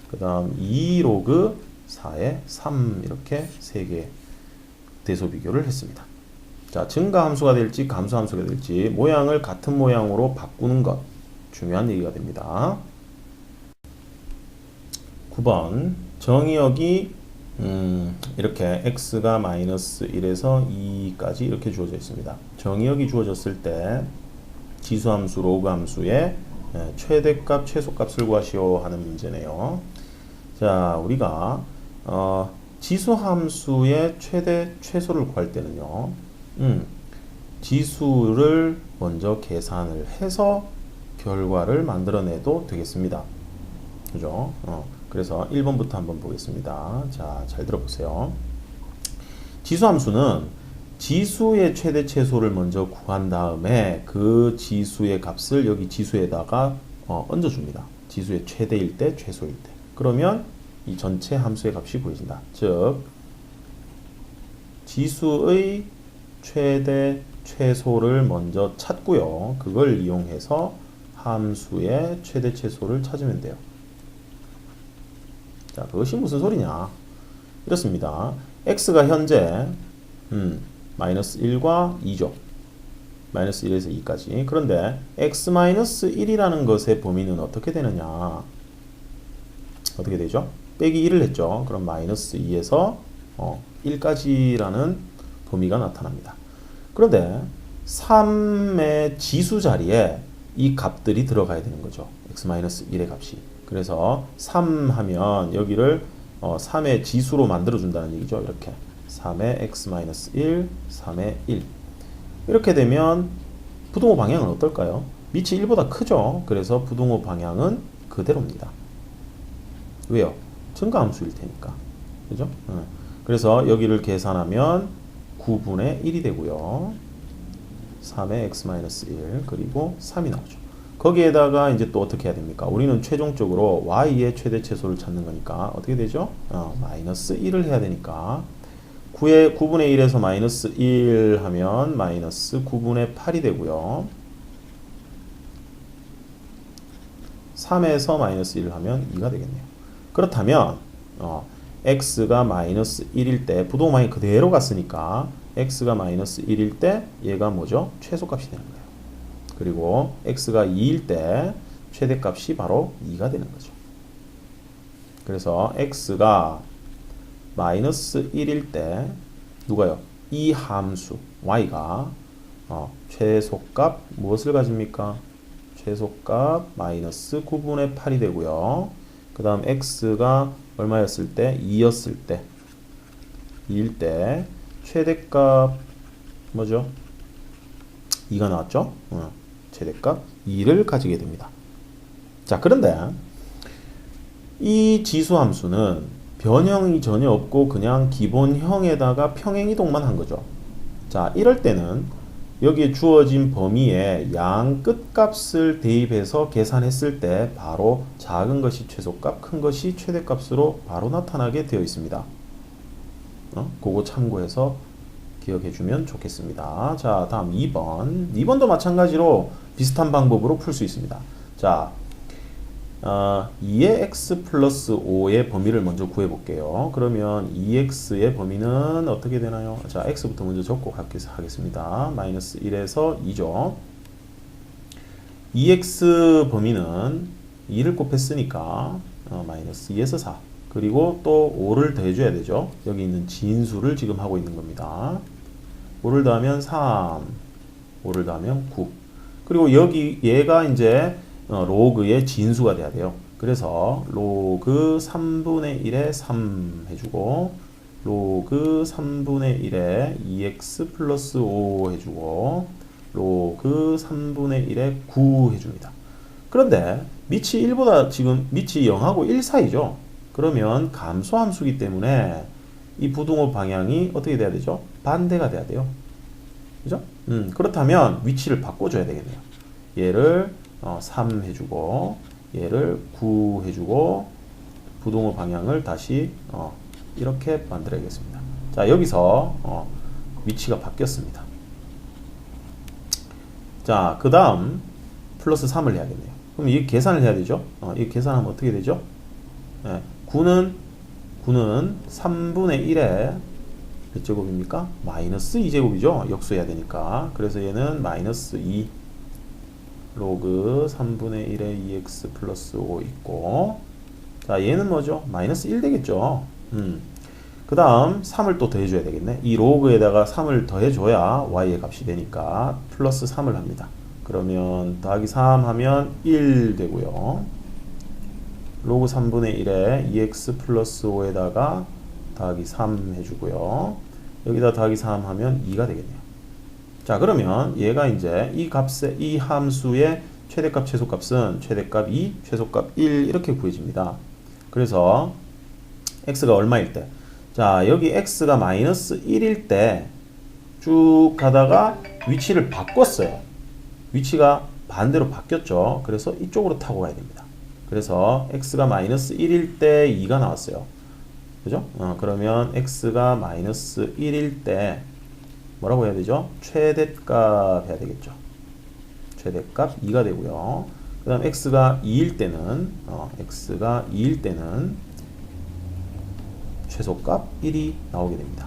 그 다음 2로그 4의 3 이렇게 3개 대소 비교를 했습니다. 자, 증가함수가 될지 감소함수가 될지 모양을 같은 모양으로 바꾸는 것 중요한 얘기가 됩니다. 9번 정의역이 이렇게 x가 마이너스 1에서 2까지 이렇게 주어져 있습니다. 정의역이 주어졌을 때 지수함수, 로그함수의 최대값, 최소값을 구하시오 하는 문제네요. 자, 우리가 지수함수의 최대, 최소를 구할 때는요, 지수를 먼저 계산을 해서 결과를 만들어내도 되겠습니다. 그죠? 그래서 1번부터 한번 보겠습니다. 자, 잘 들어보세요. 지수함수는 지수의 최대 최소를 먼저 구한 다음에 그 지수의 값을 여기 지수에다가 얹어줍니다. 지수의 최대일 때, 최소일 때. 그러면 이 전체 함수의 값이 구해진다. 즉, 지수의 최대, 최소를 먼저 찾고요. 그걸 이용해서 함수의 최대, 최소를 찾으면 돼요. 자, 그것이 무슨 소리냐? 이렇습니다. x가 현재 마이너스 1과 2죠. 마이너스 1에서 2까지. 그런데 x-1이라는 것의 범위는 어떻게 되느냐? 어떻게 되죠? 빼기 1을 했죠. 그럼 마이너스 2에서 1까지라는 범위가 나타납니다. 그런데 3의 지수 자리에 이 값들이 들어가야 되는 거죠. x-1의 값이. 그래서 3 하면 여기를 3의 지수로 만들어준다는 얘기죠. 이렇게 3의 x-1, 3의 1 이렇게 되면 부등호 방향은 어떨까요? 밑이 1보다 크죠. 그래서 부등호 방향은 그대로입니다. 왜요? 증가함수일 테니까. 그죠? 그래서 여기를 계산하면 9분의 1이 되고요. 3의 x-1 그리고 3이 나오죠. 거기에다가 이제 또 어떻게 해야 됩니까? 우리는 최종적으로 y의 최대 최소를 찾는 거니까 어떻게 되죠? 마이너스 1을 해야 되니까 9분의 1에서 마이너스 1 하면 마이너스 9분의 8이 되고요. 3에서 마이너스 1을 하면 2가 되겠네요. 그렇다면 x가 마이너스 1일 때 부동방이 그대로 갔으니까 x가 마이너스 1일 때 얘가 뭐죠? 최소값이 되는 거예요. 그리고 x가 2일 때 최대값이 바로 2가 되는 거죠. 그래서 x가 마이너스 1일 때 누가요? 이 함수 y가 최소값 무엇을 가집니까? 최소값 마이너스 9분의 8이 되고요. 그 다음 x가 얼마였을 때? 2였을 때 2일 때 최대값 뭐죠? 2가 나왔죠? 최대값 2를 가지게 됩니다. 자, 그런데 이 지수함수는 변형이 전혀 없고 그냥 기본형에다가 평행이동만 한 거죠. 자, 이럴 때는 여기에 주어진 범위에 양 끝값을 대입해서 계산했을 때 바로 작은 것이 최소값, 큰 것이 최대값으로 바로 나타나게 되어 있습니다. 그거 참고해서 기억해 주면 좋겠습니다. 자, 다음 2번. 2번도 마찬가지로 비슷한 방법으로 풀 수 있습니다. 자, 2의 x 플러스 5의 범위를 먼저 구해 볼게요. 그러면 2x의 범위는 어떻게 되나요? 자, x부터 먼저 적고 하겠습니다. 마이너스 1에서 2죠. 2x 범위는 2를 곱했으니까 마이너스 2에서 4. 그리고 또 5를 더해줘야 되죠. 여기 있는 진수를 지금 하고 있는 겁니다. 5를 더하면 3, 5를 더하면 9. 그리고 여기 얘가 이제 로그의 진수가 돼야 돼요. 그래서 로그 3분의 1에 3 해주고 로그 3분의 1에 2x 플러스 5 해주고 로그 3분의 1에 9 해줍니다. 그런데 밑이 1보다 지금 밑이 0하고 1 사이죠. 그러면 감소함수이기 때문에 이 부등호 방향이 어떻게 돼야 되죠? 반대가 돼야 돼요. 그죠? 그렇다면 위치를 바꿔줘야 되겠네요. 얘를 3 해주고 얘를 9 해주고 부동호 방향을 다시 이렇게 만들어야겠습니다. 자, 여기서 위치가 바뀌었습니다. 자, 그 다음 플러스 3을 해야겠네요. 그럼 이 계산을 해야 되죠. 이 계산하면 어떻게 되죠? 9는 3분의 1에 몇 제곱입니까? 마이너스 2제곱이죠. 역수해야 되니까. 그래서 얘는 마이너스 2 로그 3분의 1에 2x 플러스 5 있고, 자, 얘는 뭐죠? 마이너스 1 되겠죠. 그 다음 3을 또 더해줘야 되겠네. 이 로그에다가 3을 더해줘야 y의 값이 되니까 플러스 3을 합니다. 그러면 더하기 3 하면 1 되고요. 로그 3분의 1에 2x 플러스 5에다가 더하기 3 해주고요. 여기다 더하기 3 하면 2가 되겠네요. 자, 그러면 얘가 이제 이 값의 이 함수의 최대값 최소값은 최대값 2, 최소값 1 이렇게 구해집니다. 그래서 x가 얼마일 때? 자, 여기 x가 마이너스 1일 때 쭉 가다가 위치를 바꿨어요. 위치가 반대로 바뀌었죠. 그래서 이쪽으로 타고 가야 됩니다. 그래서 x가 마이너스 1일 때 2가 나왔어요. 그죠? 그러면 x가 마이너스 1일 때 뭐라고 해야 되죠? 최대값 해야 되겠죠. 최대값 2가 되고요. 그 다음 x가 2일 때는 최소값 1이 나오게 됩니다.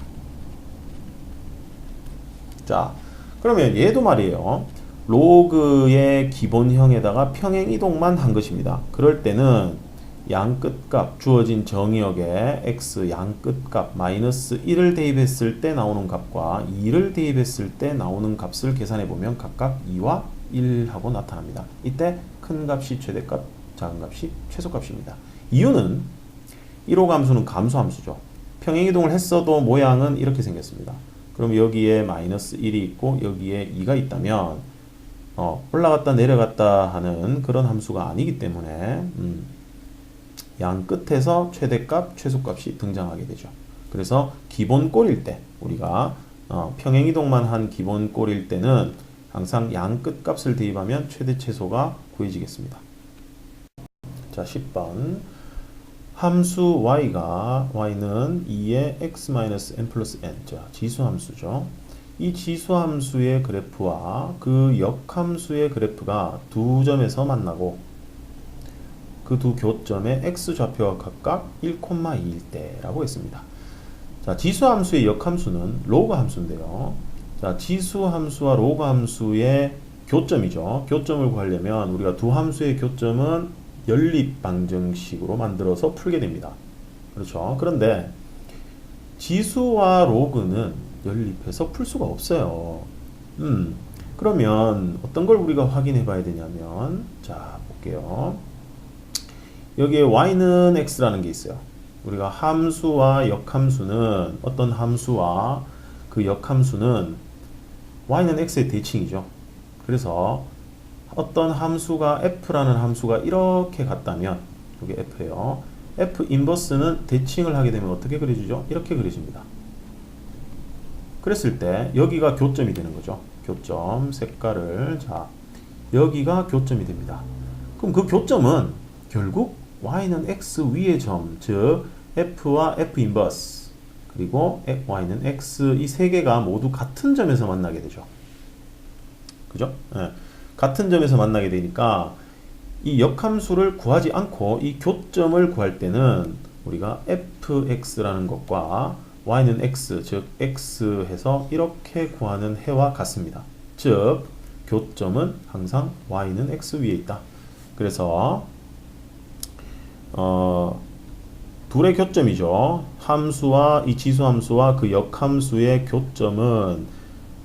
자, 그러면 얘도 말이에요. 로그의 기본형에다가 평행이동만 한 것입니다. 그럴 때는 양끝값 주어진 정의역에 x 양끝값 마이너스 1을 대입했을 때 나오는 값과 2를 대입했을 때 나오는 값을 계산해 보면 각각 2와 1하고 나타납니다. 이때 큰 값이 최대값, 작은 값이 최소값입니다. 이유는 1호 함수는 감소함수죠. 평행이동을 했어도 모양은 이렇게 생겼습니다. 그럼 여기에 마이너스 1이 있고 여기에 2가 있다면 올라갔다 내려갔다 하는 그런 함수가 아니기 때문에 양 끝에서 최대값, 최소값이 등장하게 되죠. 그래서 기본 꼴일 때 우리가 평행이동만 한 기본 꼴일 때는 항상 양 끝값을 대입하면 최대 최소가 구해지겠습니다. 자, 10번. 함수 y는 2의 x-n 플러스 n. 자, 지수함수죠. 이 지수함수의 그래프와 그 역함수의 그래프가 두 점에서 만나고 그 두 교점의 x좌표가 각각 1,2일 때라고 했습니다. 자, 지수함수의 역함수는 로그 함수인데요. 자, 지수함수와 로그 함수의 교점이죠. 교점을 구하려면 우리가 두 함수의 교점은 연립방정식으로 만들어서 풀게 됩니다. 그렇죠. 그런데 지수와 로그는 연립해서 풀 수가 없어요. 그러면 어떤 걸 우리가 확인해 봐야 되냐면, 자, 볼게요. 여기에 y는 x라는 게 있어요. 우리가 함수와 역함수는 어떤 함수와 그 역함수는 y는 x의 대칭이죠. 그래서 어떤 함수가 f라는 함수가 이렇게 같다면 이게 f예요. f 인버스는 대칭을 하게 되면 어떻게 그려지죠? 이렇게 그려집니다. 그랬을 때 여기가 교점이 되는 거죠. 교점 색깔을, 자, 여기가 교점이 됩니다. 그럼 그 교점은 결국 y는 x 위의 점, 즉 f와 f 인버스 그리고 y는 x, 이 세 개가 모두 같은 점에서 만나게 되죠. 그죠? 네. 같은 점에서 만나게 되니까 이 역함수를 구하지 않고 이 교점을 구할 때는 우리가 fx라는 것과 y는 x, 즉 x 해서 이렇게 구하는 해와 같습니다. 즉 교점은 항상 y는 x 위에 있다. 그래서 둘의 교점이죠. 함수와 이 지수함수와 그 역함수의 교점은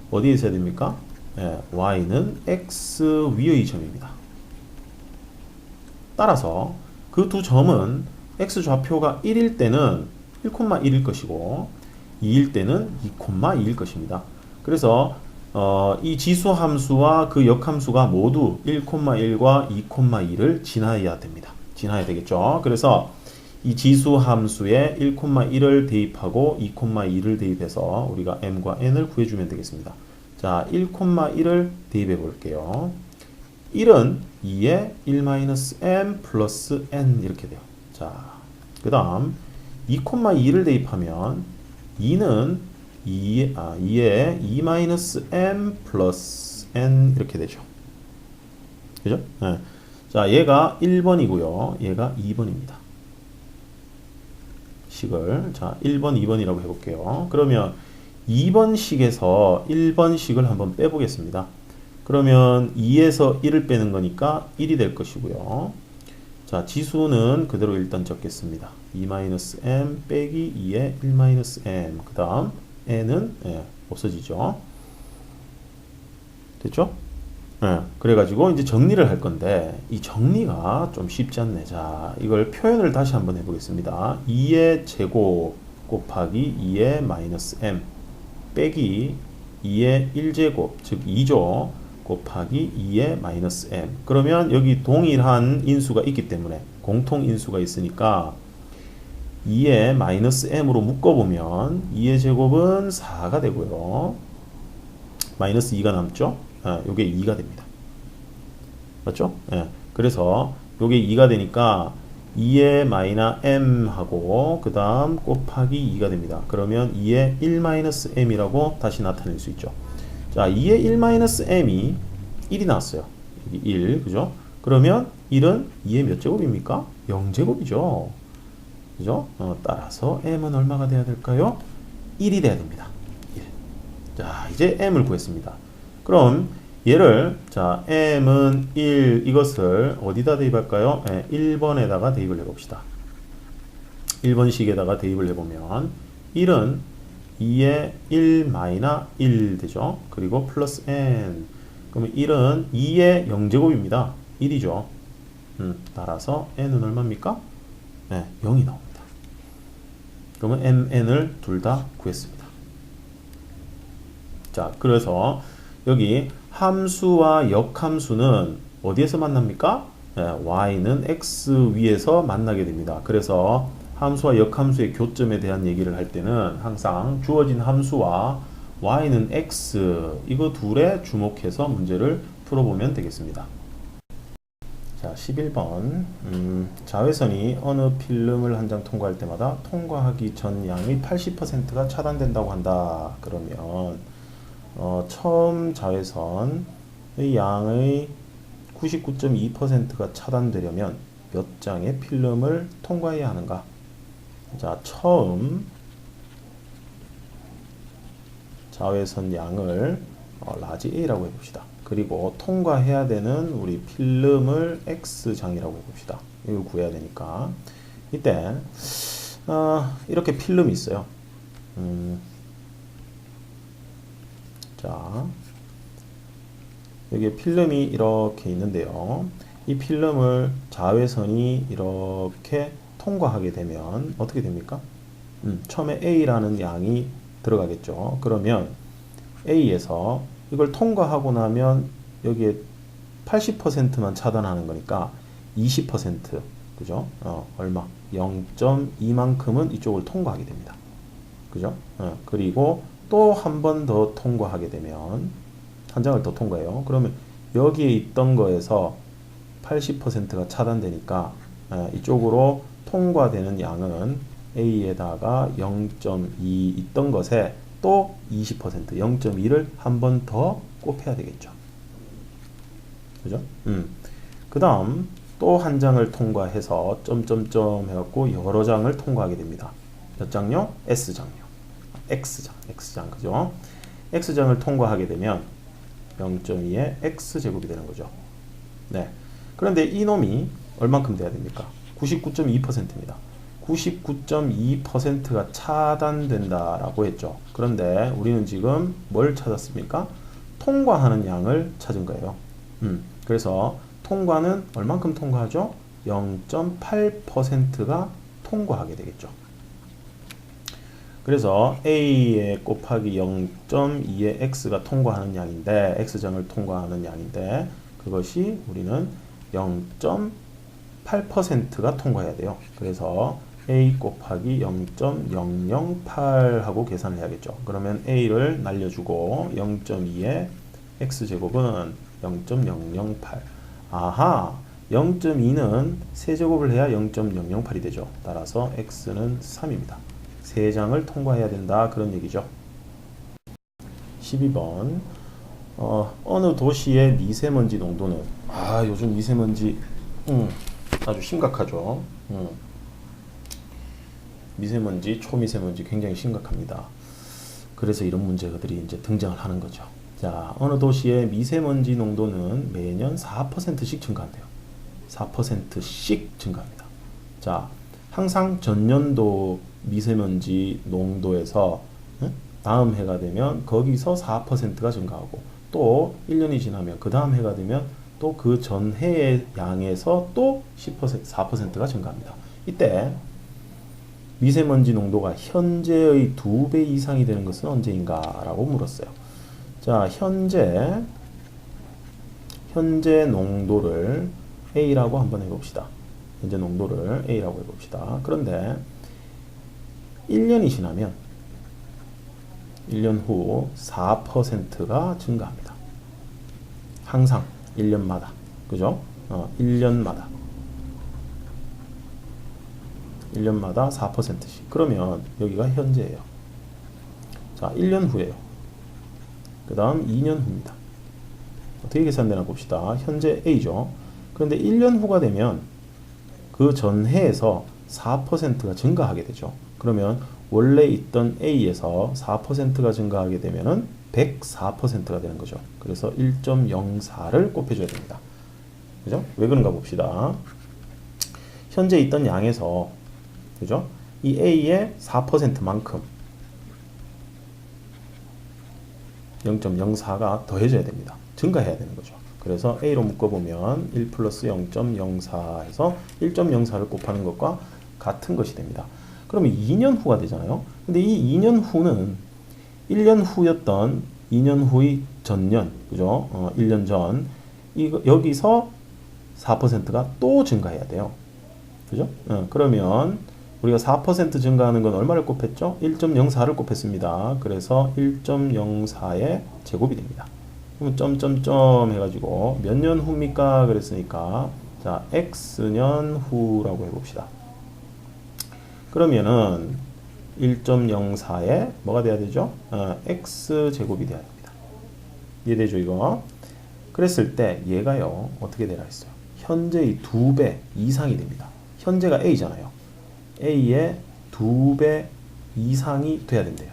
어디에 있어야 됩니까? 예, y는 x 위의 점입니다. 따라서 그 두 점은 x 좌표가 1일 때는 1,1일 것이고 2일 때는 2,2일 것입니다. 그래서 이 지수함수와 그 역함수가 모두 1,1과 2,2를 지나야 됩니다. 지나야 되겠죠. 그래서 이 지수함수에 1,1을 대입하고 2,2를 대입해서 우리가 m과 n을 구해주면 되겠습니다. 자, 1,1을 대입해 볼게요. 1은 2에 1-m 플러스 n 이렇게 돼요. 자, 그 다음 2,2를 대입하면 2는 2에 2-m 플러스 n 이렇게 되죠. 그죠? 네. 자, 얘가 1번이고요. 얘가 2번입니다. 식을, 자, 1번, 2번이라고 해볼게요. 그러면 2번식에서 1번식을 한번 빼보겠습니다. 그러면 2에서 1을 빼는 거니까 1이 될 것이고요. 자, 지수는 그대로 일단 적겠습니다. 2-m 빼기 2의 1-m. 그 다음 n은 없어지죠. 됐죠? 그래가지고 이제 정리를 할 건데 이 정리가 좀 쉽지 않네. 자, 이걸 표현을 다시 한번 해보겠습니다. 2의 제곱 곱하기 2의 마이너스 m 빼기 2의 1제곱 즉 2조 곱하기 2의 마이너스 m. 그러면 여기 동일한 인수가 있기 때문에 공통 인수가 있으니까 2의 마이너스 m으로 묶어보면 2의 제곱은 4가 되고요. 마이너스 2가 남죠. 요게 2가 됩니다. 맞죠? 그래서 요게 2가 되니까 2의 마이너 m 하고 그 다음 곱하기 2가 됩니다. 그러면 2의 1-m이라고 다시 나타낼 수 있죠. 자, 2의 1-m이 1이 나왔어요. 여기 1, 그죠? 그러면 1은 2의 몇 제곱입니까? 0제곱이죠. 그죠? 따라서 m은 얼마가 돼야 될까요? 1이 돼야 됩니다. 1. 자, 이제 m을 구했습니다. 그럼 얘를, 자, m은 1, 이것을 어디다 대입할까요? 1번에다가 대입을 해봅시다. 1번식에다가 대입을 해보면 1은 2의 1-1 되죠. 그리고 플러스 n. 그러면 1은 2의 0제곱입니다. 1이죠. 따라서 n은 얼마입니까? 0이 나옵니다. 그러면 mn을 둘 다 구했습니다. 자, 그래서 여기 함수와 역함수는 어디에서 만납니까? y는 x 위에서 만나게 됩니다. 그래서 함수와 역함수의 교점에 대한 얘기를 할 때는 항상 주어진 함수와 y는 x, 이거 둘에 주목해서 문제를 풀어보면 되겠습니다. 자, 11번. 자외선이 어느 필름을 한 장 통과할 때마다 통과하기 전 양의 80%가 차단된다고 한다. 그러면 처음 자외선의 양의 99.2%가 차단되려면 몇 장의 필름을 통과해야 하는가? 자, 처음 자외선 양을 라지 A라고 해봅시다. 그리고 통과해야 되는 우리 필름을 X장이라고 해봅시다. 이걸 구해야 되니까 이때 이렇게 필름이 있어요. 자, 여기에 필름이 이렇게 있는데요. 이 필름을 자외선이 이렇게 통과하게 되면 어떻게 됩니까? 처음에 A라는 양이 들어가겠죠. 그러면 A에서 이걸 통과하고 나면 여기에 80%만 차단하는 거니까 20%, 그죠? 얼마? 0.2만큼은 이쪽을 통과하게 됩니다. 그죠? 그리고 또 한 번 더 통과하게 되면 한 장을 더 통과해요. 그러면 여기에 있던 거에서 80%가 차단되니까 이쪽으로 통과되는 양은 A에다가 0.2 있던 것에 또 20%, 0.2를 한 번 더 곱해야 되겠죠. 그죠? 그 다음 또 한 장을 통과해서 점점점 해갖고 여러 장을 통과하게 됩니다. 몇 장요? S장요. X장, 그죠? X장을 통과하게 되면 0.2의 X제곱이 되는 거죠. 네. 그런데 이놈이 얼만큼 돼야 됩니까? 99.2%입니다. 99.2%가 차단된다라고 했죠. 그런데 우리는 지금 뭘 찾았습니까? 통과하는 양을 찾은 거예요. 그래서 통과는 얼만큼 통과하죠? 0.8%가 통과하게 되겠죠. 그래서 A에 곱하기 0.2의 X가 통과하는 양인데, X장을 통과하는 양인데, 그것이 우리는 0.8%가 통과해야 돼요. 그래서 A 곱하기 0.008 하고 계산을 해야겠죠. 그러면 A를 날려주고 0.2의 X제곱은 0.008. 아하, 0.2는 세제곱을 해야 0.008이 되죠. 따라서 X는 3입니다. 3장을 통과해야 된다, 그런 얘기죠. 12번. 어느 도시의 미세먼지 농도는, 요즘 미세먼지 아주 심각하죠. 미세먼지, 초미세먼지 굉장히 심각합니다. 그래서 이런 문제들이 이제 등장을 하는 거죠. 자, 어느 도시의 미세먼지 농도는 매년 4%씩 증가한대요. 4%씩 증가합니다. 자, 항상 전년도 미세먼지 농도에서 다음 해가 되면 거기서 4%가 증가하고, 또 1년이 지나면 그 다음 해가 되면 또 그 전해의 양에서 또 10%, 4%가 증가합니다. 이때 미세먼지 농도가 현재의 2배 이상이 되는 것은 언제인가? 라고 물었어요. 자, 현재 농도를 A라고 한번 해봅시다. 현재 농도를 A라고 해봅시다. 그런데 1년이 지나면 1년 후 4%가 증가합니다. 항상 1년마다. 그죠? 1년마다 4%씩. 그러면 여기가 현재예요. 자, 1년 후에요. 그 다음 2년 후입니다. 어떻게 계산되나 봅시다. 현재 A죠. 그런데 1년 후가 되면 그 전해에서 4%가 증가하게 되죠. 그러면 원래 있던 A에서 4%가 증가하게 되면은 104%가 되는 거죠. 그래서 1.04를 곱해줘야 됩니다. 그죠? 왜 그런가 봅시다. 현재 있던 양에서, 그죠? 이 A의 4%만큼 0.04가 더해져야 됩니다. 증가해야 되는 거죠. 그래서 A로 묶어보면 1 플러스 0.04 해서 1.04를 곱하는 것과 같은 것이 됩니다. 그러면 2년 후가 되잖아요. 근데 이 2년 후는 1년 후였던 2년 후의 전년, 그죠? 1년 전, 여기서 4%가 또 증가해야 돼요. 그죠? 그러면 우리가 4% 증가하는 건 얼마를 곱했죠? 1.04를 곱했습니다. 그래서 1.04의 제곱이 됩니다. 그러면 점점점 해가지고 몇 년 후입니까? 그랬으니까 자 x년 후라고 해봅시다. 그러면은 1.04에 뭐가 돼야 되죠? x제곱이 돼야 됩니다. 이해되죠 이거? 그랬을 때 얘가요 어떻게 되라 했어요? 현재의 2배 이상이 됩니다. 현재가 a잖아요. a의 2배 이상이 돼야 된대요.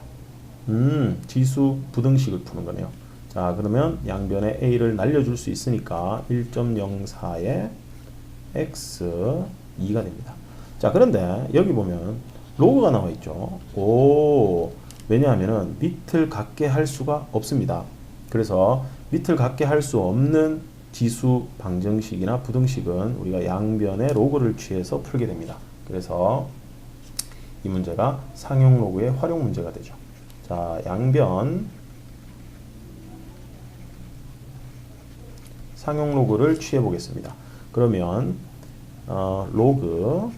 지수 부등식을 푸는 거네요. 자 그러면 양변에 a를 날려줄 수 있으니까 1.04에 x 2가 됩니다. 자 그런데 여기 보면 로그가 나와 있죠. 오 왜냐하면은 밑을 같게 할 수가 없습니다. 그래서 밑을 같게 할 수 없는 지수 방정식이나 부등식은 우리가 양변의 로그를 취해서 풀게 됩니다. 그래서 이 문제가 상용 로그의 활용 문제가 되죠. 자 양변 상용 로그를 취해 보겠습니다. 그러면 로그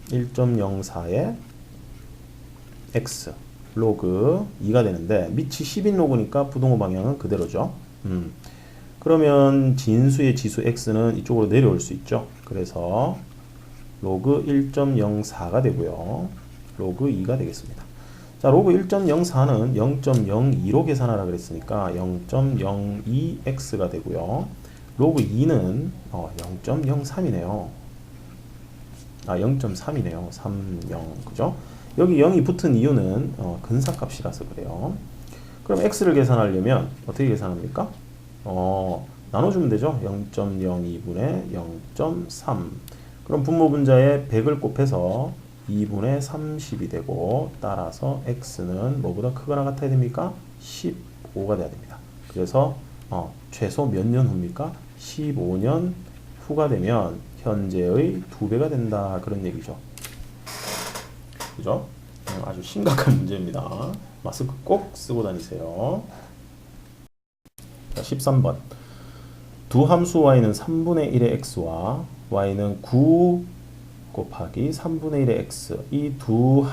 1.04에 x 로그 2가 되는데 밑이 10인 로그니까 부동호 방향은 그대로죠. 그러면 진수의 지수 x는 이쪽으로 내려올 수 있죠. 그래서 로그 1.04가 되고요. 로그 2가 되겠습니다. 자, 로그 1.04는 0.02로 계산하라 그랬으니까 0.02x가 되고요. 로그 2는 0.03이네요. 0.3이네요. 30 그죠? 여기 0이 붙은 이유는 근사값이라서 그래요. 그럼 x를 계산하려면 어떻게 계산합니까? 나눠주면 되죠. 0.02분의 0.3 그럼 분모분자에 100을 곱해서 2분의 30이 되고 따라서 x는 뭐보다 크거나 같아야 됩니까? 15가 돼야 됩니다. 그래서 최소 몇 년 후입니까? 15년 후가 되면 현재의 2배가 된다 그런 얘기죠. 그죠? 아주 심각한 문제입니다. 마스크 꼭 쓰고 다니세요. 자, 13번. 두 함수 y는 3분의 1의 x와 y는 9 곱하기 3분의 1의 x 이 두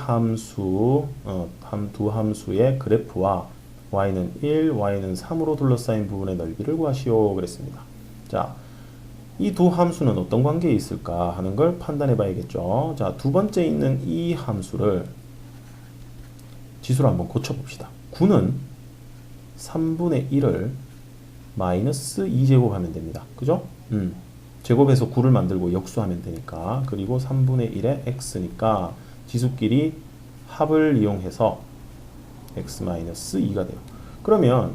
함수의 그래프와 y는 1, y는 3으로 둘러싸인 부분의 넓이를 구하시오 그랬습니다. 자, 이 두 함수는 어떤 관계에 있을까 하는 걸 판단해 봐야겠죠. 자, 두 번째 있는 이 함수를 지수로 한번 고쳐 봅시다. 9는 3분의 1을 마이너스 2제곱 하면 됩니다. 그죠? 제곱해서 9를 만들고 역수하면 되니까. 그리고 3분의 1의 x니까 지수끼리 합을 이용해서 x-2가 돼요. 그러면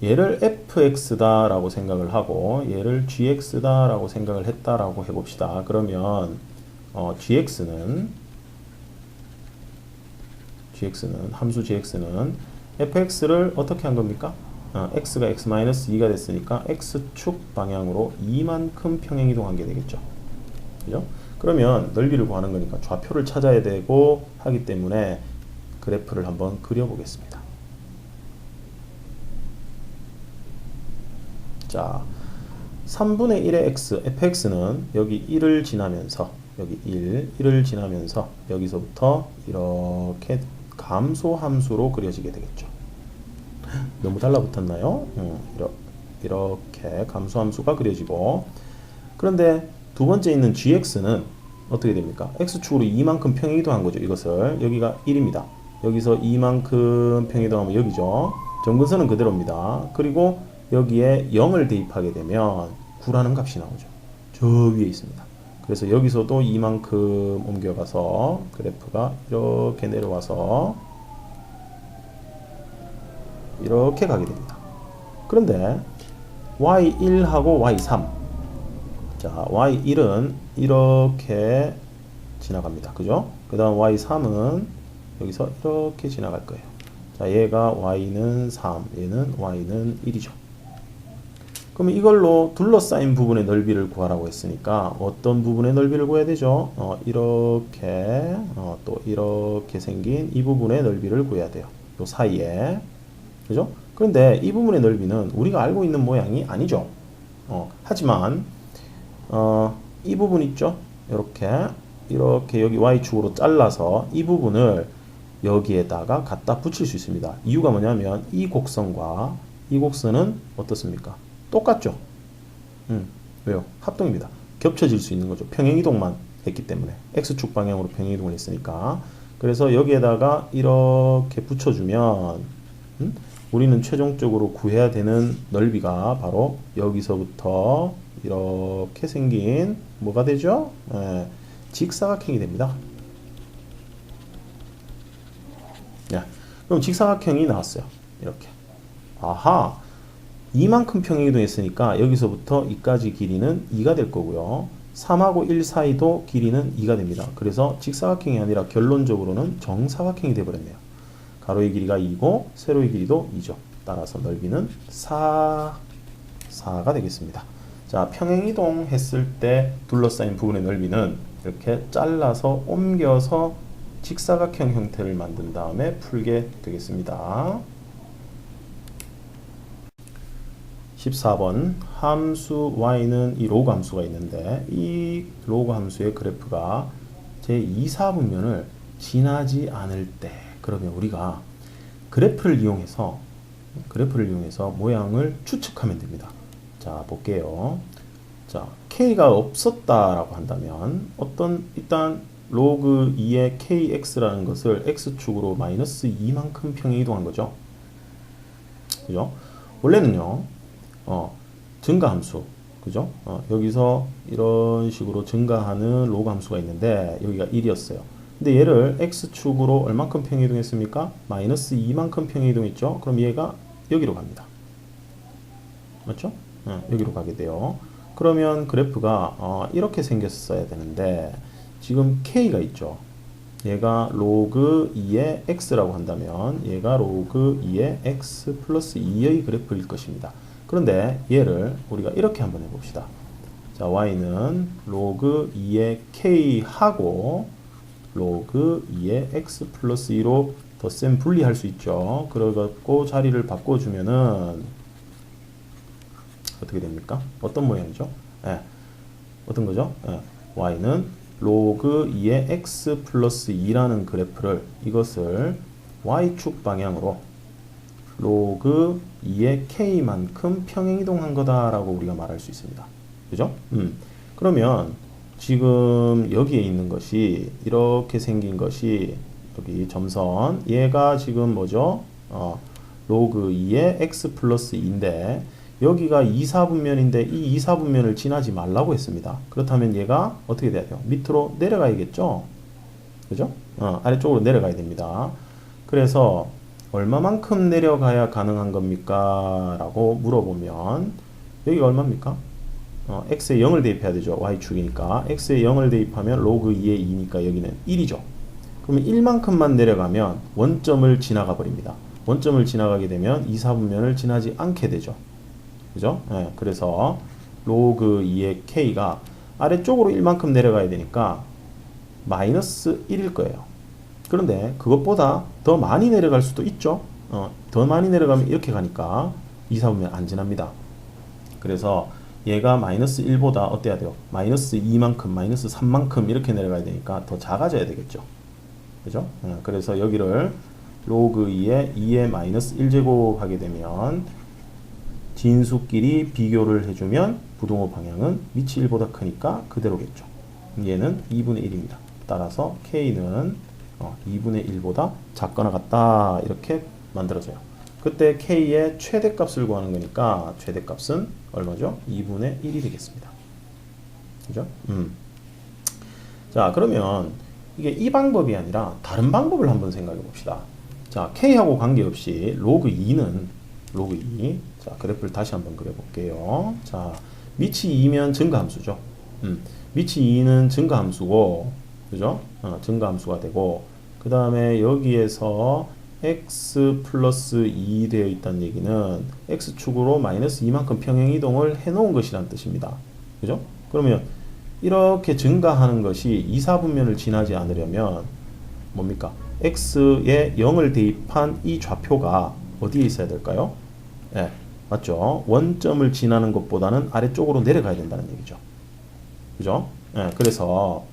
얘를 fx다 라고 생각을 하고 얘를 gx다 라고 생각을 했다 라고 해봅시다. 그러면 함수 gx는 fx를 어떻게 한 겁니까? x가 x-2가 됐으니까 x축 방향으로 이만큼 평행이동한 게 되겠죠. 그죠? 그러면 넓이를 구하는 거니까 좌표를 찾아야 되고 하기 때문에 그래프를 한번 그려보겠습니다. 자, 3분의 1의 x, fx는 여기 1을 지나면서 여기 1을 지나면서 여기서부터 이렇게 감소함수로 그려지게 되겠죠. 너무 달라붙었나요? 이렇게 감소함수가 그려지고 그런데 두 번째 있는 gx는 어떻게 됩니까? x축으로 이만큼 평행이동한 거죠. 이것을 여기가 1입니다. 여기서 이만큼 평행이동하면 여기죠. 정근선은 그대로입니다. 그리고 여기에 0을 대입하게 되면 9라는 값이 나오죠. 저 위에 있습니다. 그래서 여기서도 이만큼 옮겨가서 그래프가 이렇게 내려와서 이렇게 가게 됩니다. 그런데 y1하고 y3 자 y1은 이렇게 지나갑니다. 그죠? 그 다음 y3은 여기서 이렇게 지나갈 거예요. 자 얘가 y는 3 얘는 y는 1이죠. 그러면 이걸로 둘러싸인 부분의 넓이를 구하라고 했으니까 어떤 부분의 넓이를 구해야 되죠? 이렇게 또 이렇게 생긴 이 부분의 넓이를 구해야 돼요. 요 사이에. 그죠? 그런데 이 부분의 넓이는 우리가 알고 있는 모양이 아니죠. 하지만 이 부분 있죠? 이렇게 이렇게 여기 y축으로 잘라서 이 부분을 여기에다가 갖다 붙일 수 있습니다. 이유가 뭐냐면 이 곡선과 이 곡선은 어떻습니까? 똑같죠? 왜요? 합동입니다. 겹쳐질 수 있는 거죠. 평행이동만 했기 때문에 x축 방향으로 평행이동을 했으니까. 그래서 여기에다가 이렇게 붙여주면 우리는 최종적으로 구해야 되는 넓이가 바로 여기서부터 이렇게 생긴 뭐가 되죠? 직사각형이 됩니다. 그럼 직사각형이 나왔어요. 이렇게. 아하, 이만큼 평행이동했으니까 여기서부터 이까지 길이는 2가 될 거고요. 3하고 1 사이도 길이는 2가 됩니다. 그래서 직사각형이 아니라 결론적으로는 정사각형이 되어버렸네요. 가로의 길이가 2고 세로의 길이도 2죠. 따라서 넓이는 4가 되겠습니다. 자, 평행이동 했을 때 둘러싸인 부분의 넓이는 이렇게 잘라서 옮겨서 직사각형 형태를 만든 다음에 풀게 되겠습니다. 14번 함수 y는 이 로그 함수가 있는데 이 로그 함수의 그래프가 제2사분면을 지나지 않을 때 그러면 우리가 그래프를 이용해서 모양을 추측하면 됩니다. 자, 볼게요. 자, k가 없었다라고 한다면 일단 로그 2의 kx라는 것을 x축으로 마이너스 2만큼 평행이동한 거죠. 그죠? 원래는요, 증가함수, 그죠? 여기서 이런 식으로 증가하는 로그 함수가 있는데 여기가 1이었어요. 근데 얘를 x축으로 얼만큼 평행이동했습니까? 마이너스 2만큼 평행이동했죠? 그럼 얘가 여기로 갑니다. 맞죠? 여기로 가게 돼요. 그러면 그래프가 이렇게 생겼어야 되는데 지금 k가 있죠. 얘가 로그 2의 x라고 한다면 얘가 로그 2의 x 플러스 2의 그래프일 것입니다. 그런데 얘를 우리가 이렇게 한번 해봅시다. 자, y는 로그 2의 k하고 로그 2의 x 플러스 2로 덧셈 분리할 수 있죠. 그래갖고 자리를 바꿔주면은 어떻게 됩니까? 어떤 모양이죠? 어떤 거죠? y는 로그 2의 x 플러스 2라는 그래프를 이것을 y축 방향으로 로그 2의 k만큼 평행이동한 거다라고 우리가 말할 수 있습니다. 그죠? 그러면 지금 여기에 있는 것이 이렇게 생긴 것이 여기 점선 얘가 지금 뭐죠? 로그 2의 x 플러스 2인데 여기가 2사분면인데 이 2사분면을 지나지 말라고 했습니다. 그렇다면 얘가 어떻게 돼야 돼요? 밑으로 내려가야겠죠? 그죠? 아래쪽으로 내려가야 됩니다. 그래서 얼마만큼 내려가야 가능한 겁니까? 라고 물어보면 여기가 얼마입니까? x에 0을 대입해야 되죠. y축이니까. x에 0을 대입하면 로그 2의 2니까 여기는 1이죠. 그러면 1만큼만 내려가면 원점을 지나가 버립니다. 원점을 지나가게 되면 2사분면을 지나지 않게 되죠. 그죠? 그래서 로그 2의 k가 아래쪽으로 1만큼 내려가야 되니까 마이너스 1일 거예요. 그런데 그것보다 더 많이 내려갈 수도 있죠. 더 많이 내려가면 이렇게 가니까 2사분면 안 지납니다. 그래서 얘가 마이너스 1보다 어때야 돼요? 마이너스 2만큼, 마이너스 3만큼 이렇게 내려가야 되니까 더 작아져야 되겠죠. 그죠? 그래서 여기를 로그 2의 마이너스 1제곱 하게 되면 진수끼리 비교를 해주면 부동호 방향은 밑이 1보다 크니까 그대로겠죠. 얘는 2분의 1입니다. 따라서 k는 2분의 1보다 작거나 같다 이렇게 만들어져요. 그때 k의 최대값을 구하는 거니까 최대값은 얼마죠? 2분의 1이 되겠습니다. 그죠? 자, 그러면 이게 이 방법이 아니라 다른 방법을 한번 생각해 봅시다. 자, k하고 관계없이 로그 2는 로그 2. 자, 그래프를 다시 한번 그려볼게요. 자, 밑이 2면 증가함수죠. 밑이 2는 증가함수고, 그죠? 증가함수가 되고, 그 다음에 여기에서 x 플러스 2 되어 있다는 얘기는 x축으로 마이너스 2만큼 평행이동을 해놓은 것이란 뜻입니다. 그죠? 그러면 이렇게 증가하는 것이 2사분면을 지나지 않으려면 뭡니까? x에 0을 대입한 이 좌표가 어디에 있어야 될까요? 맞죠? 원점을 지나는 것보다는 아래쪽으로 내려가야 된다는 얘기죠. 그죠? 그래서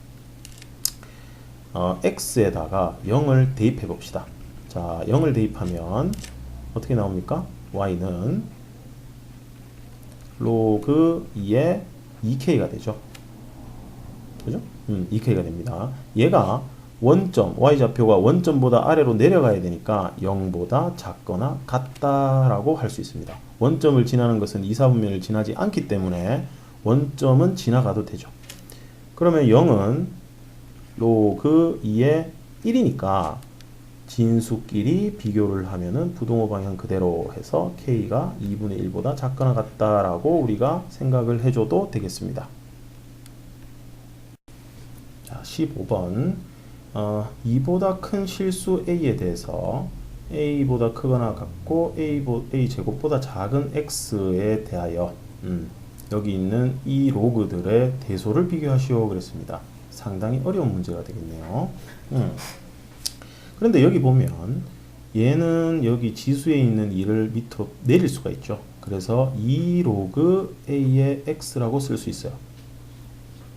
x에다가 0을 대입해 봅시다. 자, 0을 대입하면 어떻게 나옵니까? y는 로그 2의 2k가 되죠. 그죠? 2k가 됩니다. 얘가 원점, y좌표가 원점보다 아래로 내려가야 되니까 0보다 작거나 같다라고 할 수 있습니다. 원점을 지나는 것은 2, 4분면을 지나지 않기 때문에 원점은 지나가도 되죠. 그러면 0은 로그 2의 1이니까 진수끼리 비교를 하면은 부동호 방향 그대로 해서 k가 2분의 1보다 작거나 같다라고 우리가 생각을 해줘도 되겠습니다. 자, 15번. 2보다 큰 실수 a에 대해서 a보다 크거나 같고 a 제곱보다 작은 x에 대하여 여기 있는 이 로그들의 대소를 비교하시오 그랬습니다. 상당히 어려운 문제가 되겠네요. 그런데 여기 보면 얘는 여기 지수에 있는 2를 밑으로 내릴 수가 있죠. 그래서 2 로그 a의 x라고 쓸 수 있어요.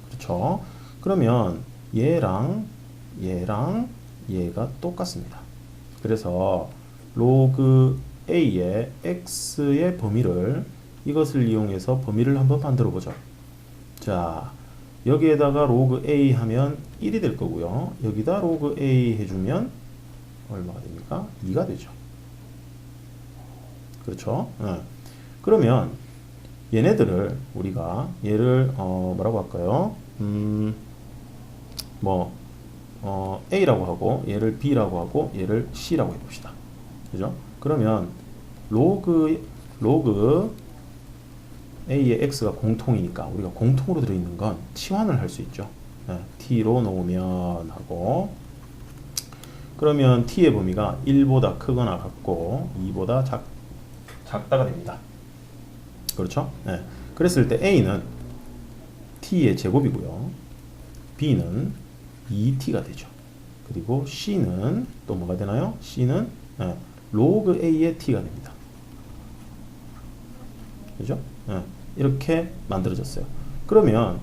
그렇죠? 그러면 얘랑 얘가 똑같습니다. 그래서 로그 a의 x의 범위를 이것을 이용해서 범위를 한번 만들어 보죠. 자, 여기에다가 로그 a 하면 1이 될 거고요. 여기다 로그 a 해주면 얼마가 됩니까? 2가 되죠. 그렇죠? 그러면 얘네들을 우리가 얘를 뭐라고 할까요? a라고 하고 얘를 b라고 하고 얘를 c라고 해봅시다. 그죠? 그러면 로그 a의 x가 공통이니까 우리가 공통으로 들어있는 건 치환을 할 수 있죠. t로 놓으면 하고 그러면 t의 범위가 1보다 크거나 같고 2보다 작다가 됩니다. 그렇죠? 그랬을 때 a는 t의 제곱이고요. b는 2t가 되죠. 그리고 c는 또 뭐가 되나요? c는 로그 a의 t가 됩니다. 그죠? 이렇게 만들어졌어요. 그러면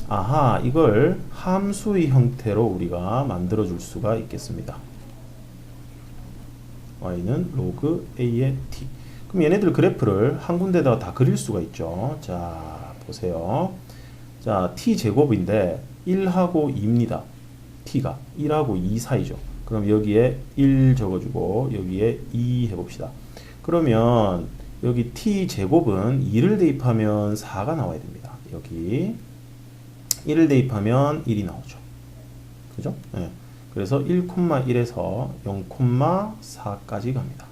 아하, 이걸 함수의 형태로 우리가 만들어 줄 수가 있겠습니다. y는 로그 a의 t. 그럼 얘네들 그래프를 한 군데다가 다 그릴 수가 있죠. 자, 보세요. 자, t 제곱인데 1하고 2입니다. t가 1하고 2 사이죠. 그럼 여기에 1 적어주고 여기에 2 해봅시다. 그러면 여기 t 제곱은 2를 대입하면 4가 나와야 됩니다. 여기 1을 대입하면 1이 나오죠. 그죠? 그래서 1,1에서 0,4까지 갑니다.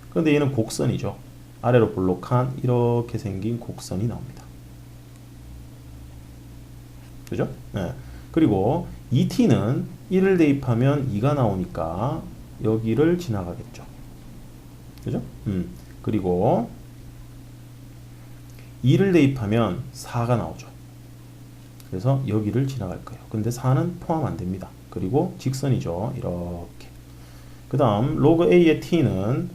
그런데 얘는 곡선이죠. 아래로 볼록한 이렇게 생긴 곡선이 나옵니다. 그죠? 그리고 이 t는 1을 대입하면 2가 나오니까 여기를 지나가겠죠. 그죠? 그리고 2를 대입하면 4가 나오죠. 그래서 여기를 지나갈 거예요. 근데 4는 포함 안 됩니다. 그리고 직선이죠. 이렇게. 그 다음 로그 a의 t는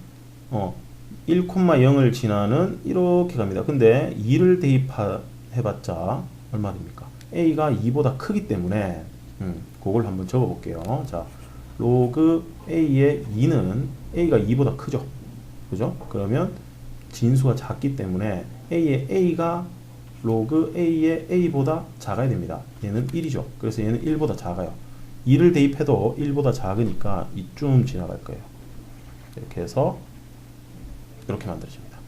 1,0을 지나는 이렇게 갑니다. 근데 2를 대입해봤자 얼마 됩니까? a가 2보다 크기 때문에 그걸 한번 적어 볼게요. 자, 로그 a의 2는 a가 2보다 크죠. 그죠? 그러면 진수가 작기 때문에 a의 a가 로그 a의 a보다 작아야 됩니다. 얘는 1이죠. 그래서 얘는 1보다 작아요. 2를 대입해도 1보다 작으니까 이쯤 지나갈 거예요. 이렇게 해서 이렇게 만들어집니다.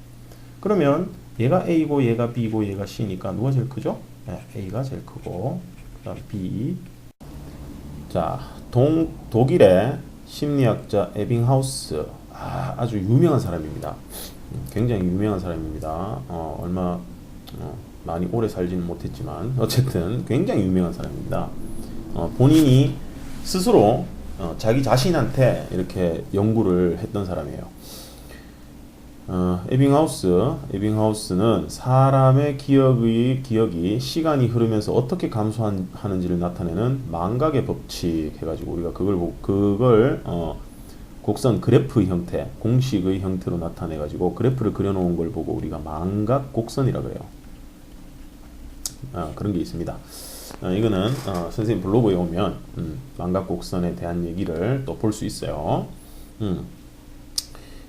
그러면 얘가 a고 얘가 b고 얘가 c니까 누가 제일 크죠? a가 제일 크고 그 다음 b. 자, 독일의 심리학자 에빙하우스, 아주 유명한 사람입니다. 굉장히 유명한 사람입니다. 많이 오래 살지는 못했지만 어쨌든 굉장히 유명한 사람입니다. 본인이 스스로 자기 자신한테 이렇게 연구를 했던 사람이에요. 에빙하우스는 사람의 기억이 시간이 흐르면서 어떻게 감소하는지를 나타내는 망각의 법칙 해가지고 우리가 그걸 곡선 그래프 형태, 공식의 형태로 나타내가지고 그래프를 그려놓은 걸 보고 우리가 망각 곡선이라 그래요. 그런 게 있습니다. 이거는 선생님 블로그에 오면 망각곡선에 대한 얘기를 또 볼 수 있어요.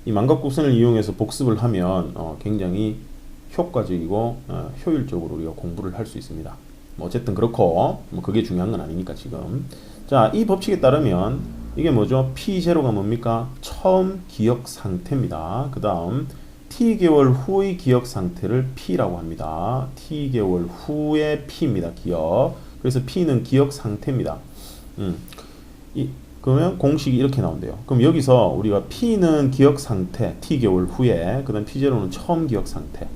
이 망각곡선을 이용해서 복습을 하면 굉장히 효과적이고 효율적으로 우리가 공부를 할 수 있습니다. 뭐 어쨌든 그렇고 뭐 그게 중요한 건 아니니까 지금. 자, 이 법칙에 따르면 이게 뭐죠? P0가 뭡니까? 처음 기억 상태입니다. 그 다음 T개월 후의 기억 상태를 P라고 합니다. T개월 후의 P입니다. 기억. 그래서 P는 기억 상태입니다. 그러면 공식이 이렇게 나온대요. 그럼 여기서 우리가 P는 기억 상태, T개월 후에, 그 다음 P0는 처음 기억 상태,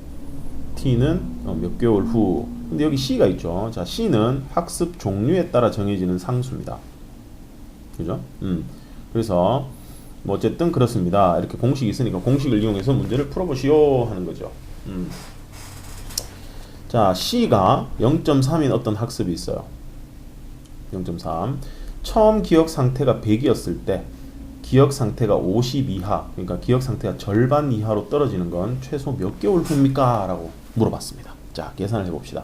T는 몇 개월 후. 근데 여기 C가 있죠. 자, C는 학습 종류에 따라 정해지는 상수입니다. 그죠? 그래서 뭐 어쨌든 그렇습니다. 이렇게 공식이 있으니까 공식을 이용해서 문제를 풀어보시오 하는 거죠. 자, C가 0.3인 어떤 학습이 있어요. 0.3. 처음 기억 상태가 100이었을 때 기억 상태가 50 이하, 그러니까 기억 상태가 절반 이하로 떨어지는 건 최소 몇 개월 후입니까? 라고 물어봤습니다. 자, 계산을 해봅시다.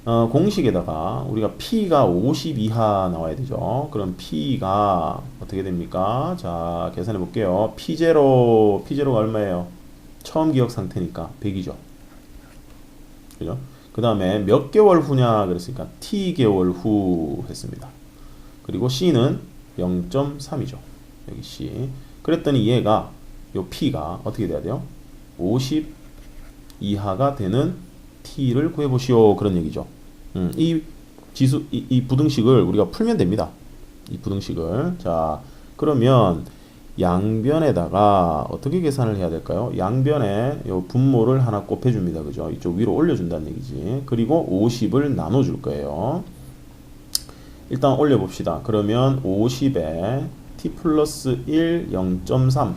공식에다가 우리가 P가 50 이하 나와야 되죠. 그럼 P가 어떻게 됩니까? 자, 계산해 볼게요. P0가 얼마예요? 처음 기억 상태니까 100이죠. 그죠? 그 다음에 몇 개월 후냐 그랬으니까 T개월 후 했습니다. 그리고 C는 0.3이죠. 여기 C. 그랬더니 얘가, 요 P가 어떻게 돼야 돼요? 50 이하가 되는 T를 구해보시오. 그런 얘기죠. 이 지수, 이 부등식을 우리가 풀면 됩니다. 이 부등식을. 자, 그러면 양변에다가 어떻게 계산을 해야 될까요? 양변에 요 분모를 하나 곱해줍니다. 그죠? 이쪽 위로 올려준다는 얘기지. 그리고 50을 나눠줄 거예요. 일단 올려봅시다. 그러면 50에 t 플러스 1 0.3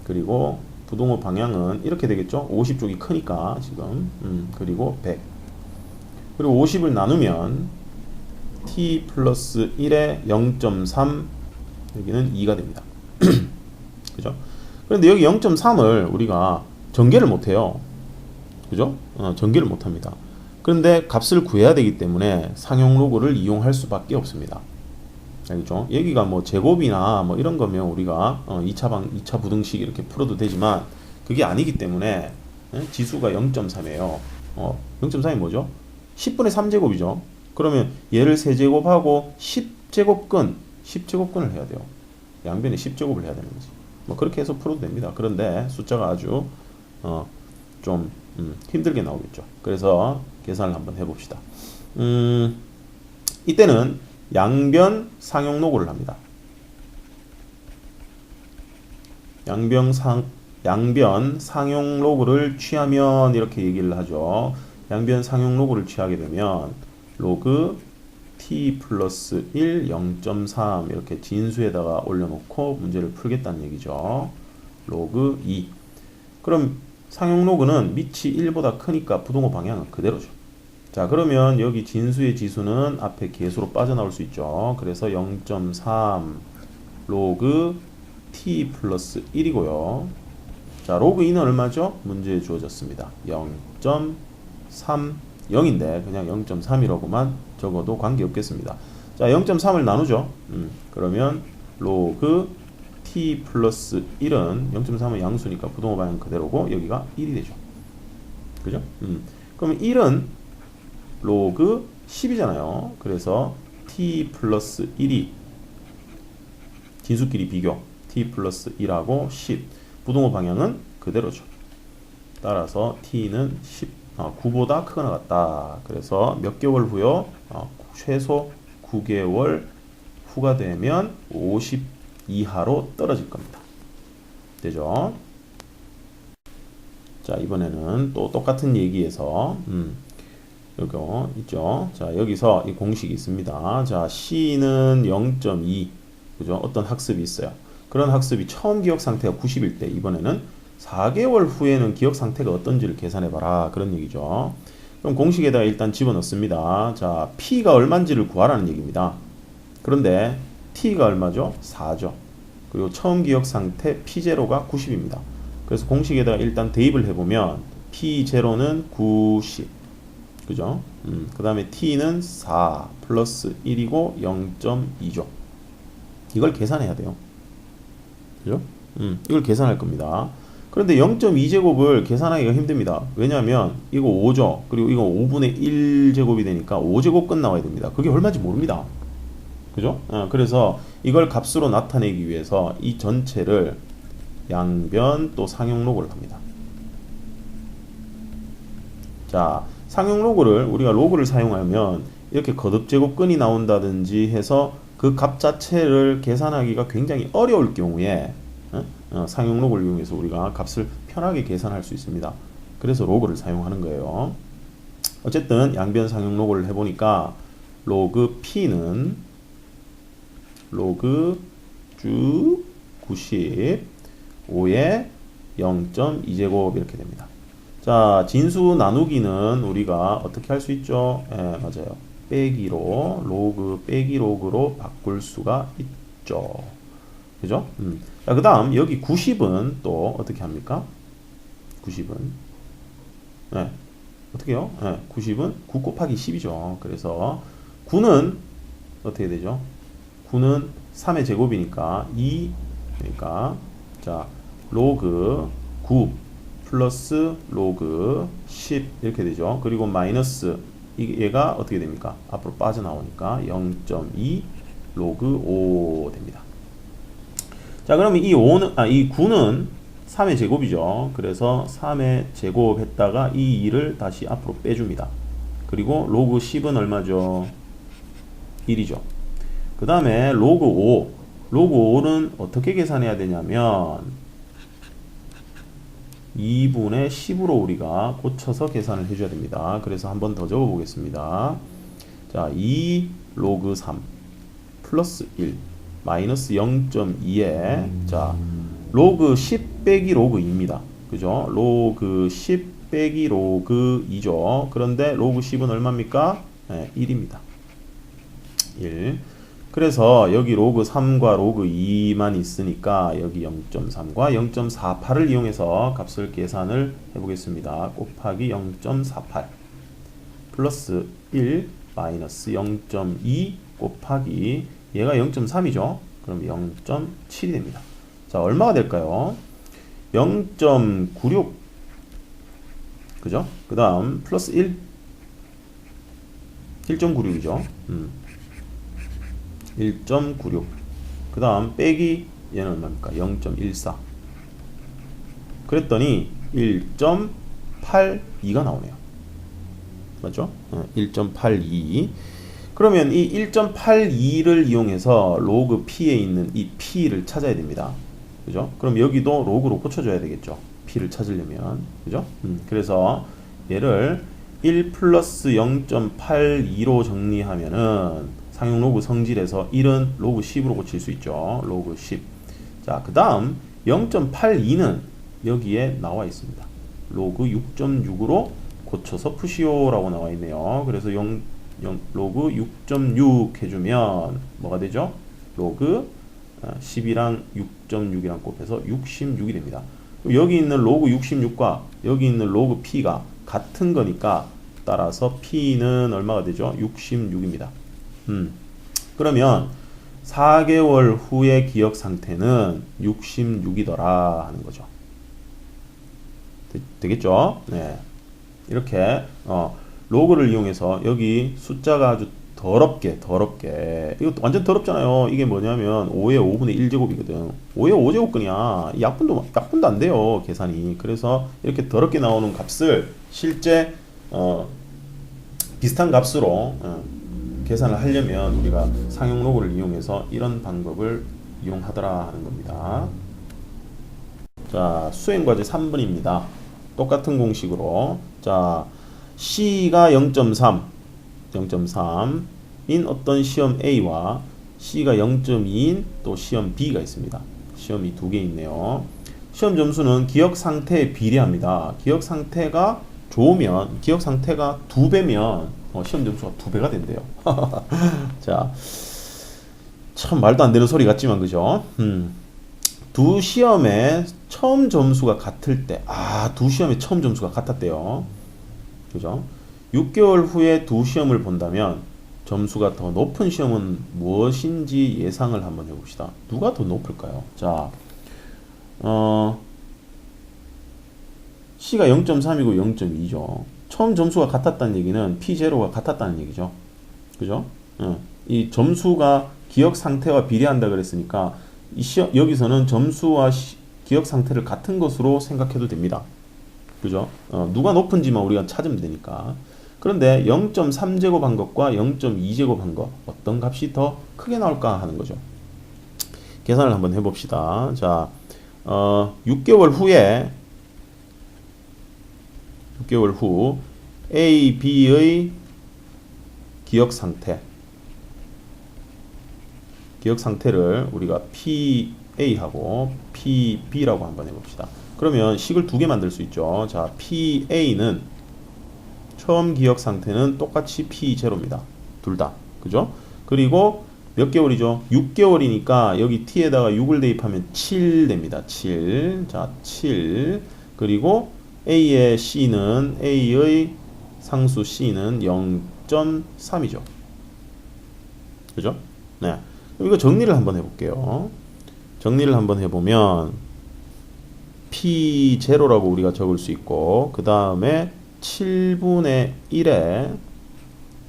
그리고 부동호 방향은 이렇게 되겠죠. 50쪽이 크니까 지금 그리고 100 그리고 50을 나누면 t 플러스 1에 0.3 여기는 2가 됩니다. 그죠? 그런데 여기 0.3을 우리가 전개를 못해요. 그죠? 전개를 못합니다. 그런데 값을 구해야 되기 때문에 상용 로그를 이용할 수밖에 없습니다. 알겠죠? 여기가 뭐 제곱이나 뭐 이런 거면 우리가 2차 부등식 이렇게 풀어도 되지만 그게 아니기 때문에 지수가 0.3이에요. 0.3이 뭐죠? 10분의 3제곱이죠. 그러면 얘를 세제곱하고 10제곱근을 해야 돼요. 양변에 10제곱을 해야 되는 거지. 뭐 그렇게 해서 풀어도 됩니다. 그런데 숫자가 아주 좀 힘들게 나오겠죠. 그래서 계산을 한번 해봅시다. 이때는 양변 상용 로그를 합니다. 양변 상용 로그를 취하면 이렇게 얘기를 하죠. 양변 상용 로그를 취하게 되면 로그 t 플러스 1 0.3 이렇게 진수에다가 올려놓고 문제를 풀겠다는 얘기죠. 로그 2. 그럼 상용 로그는 밑이 1보다 크니까 부동호 방향은 그대로죠. 자, 그러면 여기 진수의 지수는 앞에 계수로 빠져나올 수 있죠. 그래서 0.3 로그 t 플러스 1이고요. 자, 로그 2는 얼마죠? 문제에 주어졌습니다. 0.30인데 그냥 0.3이라고만 적어도 관계없겠습니다. 자, 0.3을 나누죠. 그러면 로그 t 플러스 1은 0.3은 양수니까 부동호 방향 그대로고 여기가 1이 되죠. 그죠? 그러면 1은 로그 10이잖아요. 그래서 t 플러스 1이 진수끼리 비교 t 플러스 1하고 10 부동호 방향은 그대로죠. 따라서 t는 9보다 크거나 같다. 그래서 몇 개월 후요? 최소 9개월 후가 되면 50 이하로 떨어질 겁니다. 되죠? 자, 이번에는 또 똑같은 얘기에서 요거 있죠. 자, 여기서 이 공식이 있습니다. 자, C는 0.2 그죠? 어떤 학습이 있어요. 그런 학습이 처음 기억 상태가 90일 때 이번에는 4개월 후에는 기억 상태가 어떤지를 계산해봐라. 그런 얘기죠. 그럼 공식에다가 일단 집어넣습니다. 자, P가 얼마인지를 구하라는 얘기입니다. 그런데 T가 얼마죠? 4죠. 그리고 처음 기억 상태 P0가 90입니다. 그래서 공식에다가 일단 대입을 해보면 P0는 90 그죠? 그 다음에 t는 4 플러스 1이고 0.2죠. 이걸 계산해야 돼요. 그죠? 이걸 계산할 겁니다. 그런데 0.2제곱을 계산하기가 힘듭니다. 왜냐하면 이거 5죠. 그리고 이거 5분의 1제곱이 되니까 5제곱 끝 나와야 됩니다. 그게 얼마인지 모릅니다. 그죠? 그래서 이걸 값으로 나타내기 위해서 이 전체를 양변 또 상용 로그를 합니다. 자, 상용 로그를 우리가 로그를 사용하면 이렇게 거듭제곱근이 나온다든지 해서 그 값 자체를 계산하기가 굉장히 어려울 경우에 상용 로그를 이용해서 우리가 값을 편하게 계산할 수 있습니다. 그래서 로그를 사용하는 거예요. 어쨌든 양변 상용 로그를 해보니까 로그 P는 로그 쭉 90 5에 0.2제곱 이렇게 됩니다. 자, 진수 나누기는 우리가 어떻게 할 수 있죠? 예, 맞아요. 빼기로 로그 빼기 로그로 바꿀 수가 있죠. 그죠? 자, 그 다음 여기 90은 또 어떻게 합니까? 90은 네, 어떻게 해요? 네, 90은 9 곱하기 10이죠. 그래서 9는 어떻게 되죠? 9는 3의 제곱이니까 2, 그러니까 자, 로그 9 플러스 로그 10 이렇게 되죠. 그리고 마이너스 얘가 어떻게 됩니까? 앞으로 빠져나오니까 0.2 로그 5 됩니다. 자, 그러면 이 9는 3의 제곱이죠. 그래서 3의 제곱 했다가 이 2를 다시 앞으로 빼줍니다. 그리고 로그 10은 얼마죠? 1이죠. 그 다음에 로그 5. 로그 5는 어떻게 계산해야 되냐면 2분의 10으로 우리가 고쳐서 계산을 해줘야 됩니다. 그래서 한 번 더 적어 보겠습니다. 자, 2 로그 3 플러스 1 마이너스 0.2에 자, 로그 10 빼기 로그 2입니다. 그죠? 로그 10 빼기 로그 2죠. 그런데 로그 10은 얼마입니까? 네, 1입니다. 1. 그래서 여기 로그 3과 로그 2만 있으니까 여기 0.3과 0.48을 이용해서 값을 계산을 해보겠습니다. 곱하기 0.48 플러스 1 마이너스 0.2 곱하기 얘가 0.3이죠. 그럼 0.7이 됩니다. 자, 얼마가 될까요? 0.96 그죠? 그 다음 플러스 1 1.96이죠. 1.96 그 다음 빼기 얘는 얼마입니까? 0.14 그랬더니 1.82가 나오네요. 맞죠? 1.82 그러면 이 1.82를 이용해서 로그 P에 있는 이 P를 찾아야 됩니다. 그죠? 그럼 여기도 로그로 고쳐줘야 되겠죠. P를 찾으려면. 그죠? 그래서 얘를 1 플러스 0.82로 정리하면은 상용 로그 성질에서 1은 로그 10으로 고칠 수 있죠. 로그 10. 자, 그 다음 0.82는 여기에 나와 있습니다. 로그 6.6으로 고쳐서 푸시오라고 나와 있네요. 그래서 로그 6.6 해주면 뭐가 되죠? 로그 10이랑 6.6이랑 곱해서 66이 됩니다. 여기 있는 로그 66과 여기 있는 로그 P가 같은 거니까 따라서 P는 얼마가 되죠? 66입니다. 그러면 4개월 후의 기억 상태는 66이더라 하는 거죠. 되겠죠? 네. 이렇게 로그를 이용해서 여기 숫자가 아주 더럽게 이거 완전 더럽잖아요. 이게 뭐냐면 5의 5분의 1제곱이거든. 5의 5제곱근이야. 약분도 안 돼요, 계산이. 그래서 이렇게 더럽게 나오는 값을 실제 비슷한 값으로 계산을 하려면 우리가 상용 로그를 이용해서 이런 방법을 이용하더라 하는 겁니다. 자, 수행과제 3번입니다. 똑같은 공식으로 자, C가 0.3인 어떤 시험 A와 C가 0.2인 또 시험 B가 있습니다. 시험이 두 개 있네요. 시험 점수는 기억 상태에 비례합니다. 기억 상태가 좋으면, 기억 상태가 2배면 시험 점수가 2배가 된대요. 자, 참 말도 안 되는 소리 같지만 그죠? 두 시험의 처음 점수가 같을 때, 두 시험의 처음 점수가 같았대요. 그죠? 6개월 후에 두 시험을 본다면 점수가 더 높은 시험은 무엇인지 예상을 한번 해봅시다. 누가 더 높을까요? 자, C가 0.3이고 0.2죠. 처음 점수가 같았다는 얘기는 P0가 같았다는 얘기죠. 그죠? 이 점수가 기억 상태와 비례한다 그랬으니까 여기서는 점수와 기억 상태를 같은 것으로 생각해도 됩니다. 그죠? 누가 높은지만 우리가 찾으면 되니까. 그런데 0.3제곱한 것과 0.2제곱한 것 어떤 값이 더 크게 나올까 하는 거죠. 계산을 한번 해봅시다. 자, 6개월 후 A, B의 기억 상태를 우리가 PA하고 PB라고 한번 해봅시다. 그러면 식을 두 개 만들 수 있죠. 자, PA는 처음 기억 상태는 똑같이 P0입니다. 둘 다. 그죠? 그리고 몇 개월이죠? 6개월이니까 여기 T에다가 6을 대입하면 7 됩니다. 7. 자, 7. 그리고 A의 상수 C는 0.3이죠. 그죠? 네. 이거 정리를 한번 해볼게요. 정리를 한번 해보면 P0라고 우리가 적을 수 있고 그 다음에 7분의 1에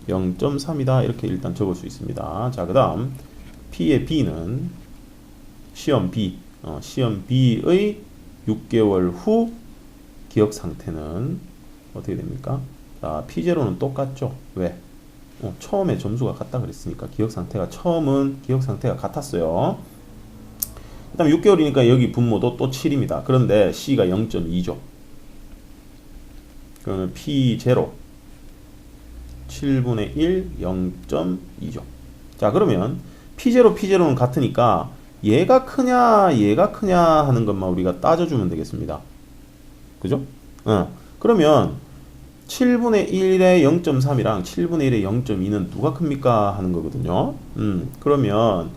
0.3이다 이렇게 일단 적을 수 있습니다. 자, 그 다음 P의 B는 시험 B의 6개월 후 기억 상태는 어떻게 됩니까? 자, P0는 똑같죠. 왜? 처음에 점수가 같다 그랬으니까 처음은 기억 상태가 같았어요. 그 다음 6개월이니까 여기 분모도 또 7입니다. 그런데 C가 0.2죠. 그러면 P0 7분의 1 0.2죠. 자, 그러면 P0는 같으니까 얘가 크냐 하는 것만 우리가 따져주면 되겠습니다. 그죠? 그러면 7분의 1의 0.3이랑 7분의 1의 0.2는 누가 큽니까? 하는 거거든요. 그러면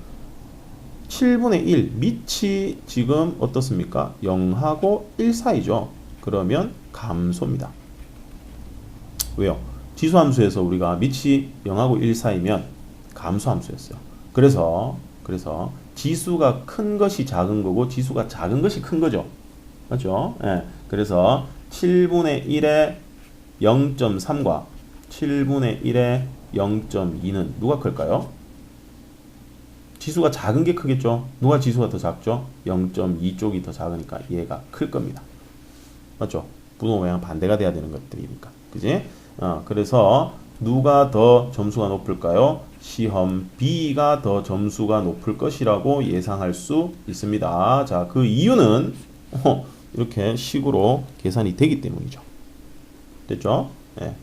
7분의 1 밑이 지금 어떻습니까? 0하고 1 사이죠. 그러면 감소입니다. 왜요? 지수함수에서 우리가 밑이 0하고 1 사이면 감소함수였어요. 그래서 지수가 큰 것이 작은 거고 지수가 작은 것이 큰 거죠. 맞죠? 예. 그래서 7분의 1의 0.3과 7분의 1의 0.2는 누가 클까요? 지수가 작은 게 크겠죠? 누가 지수가 더 작죠? 0.2 쪽이 더 작으니까 얘가 클 겁니다. 맞죠? 분호 모양 반대가 돼야 되는 것들이니까. 그지? 그래서 누가 더 점수가 높을까요? 시험 B가 더 점수가 높을 것이라고 예상할 수 있습니다. 자, 그 이유는 이렇게 식으로 계산이 되기 때문이죠. 됐죠? 네.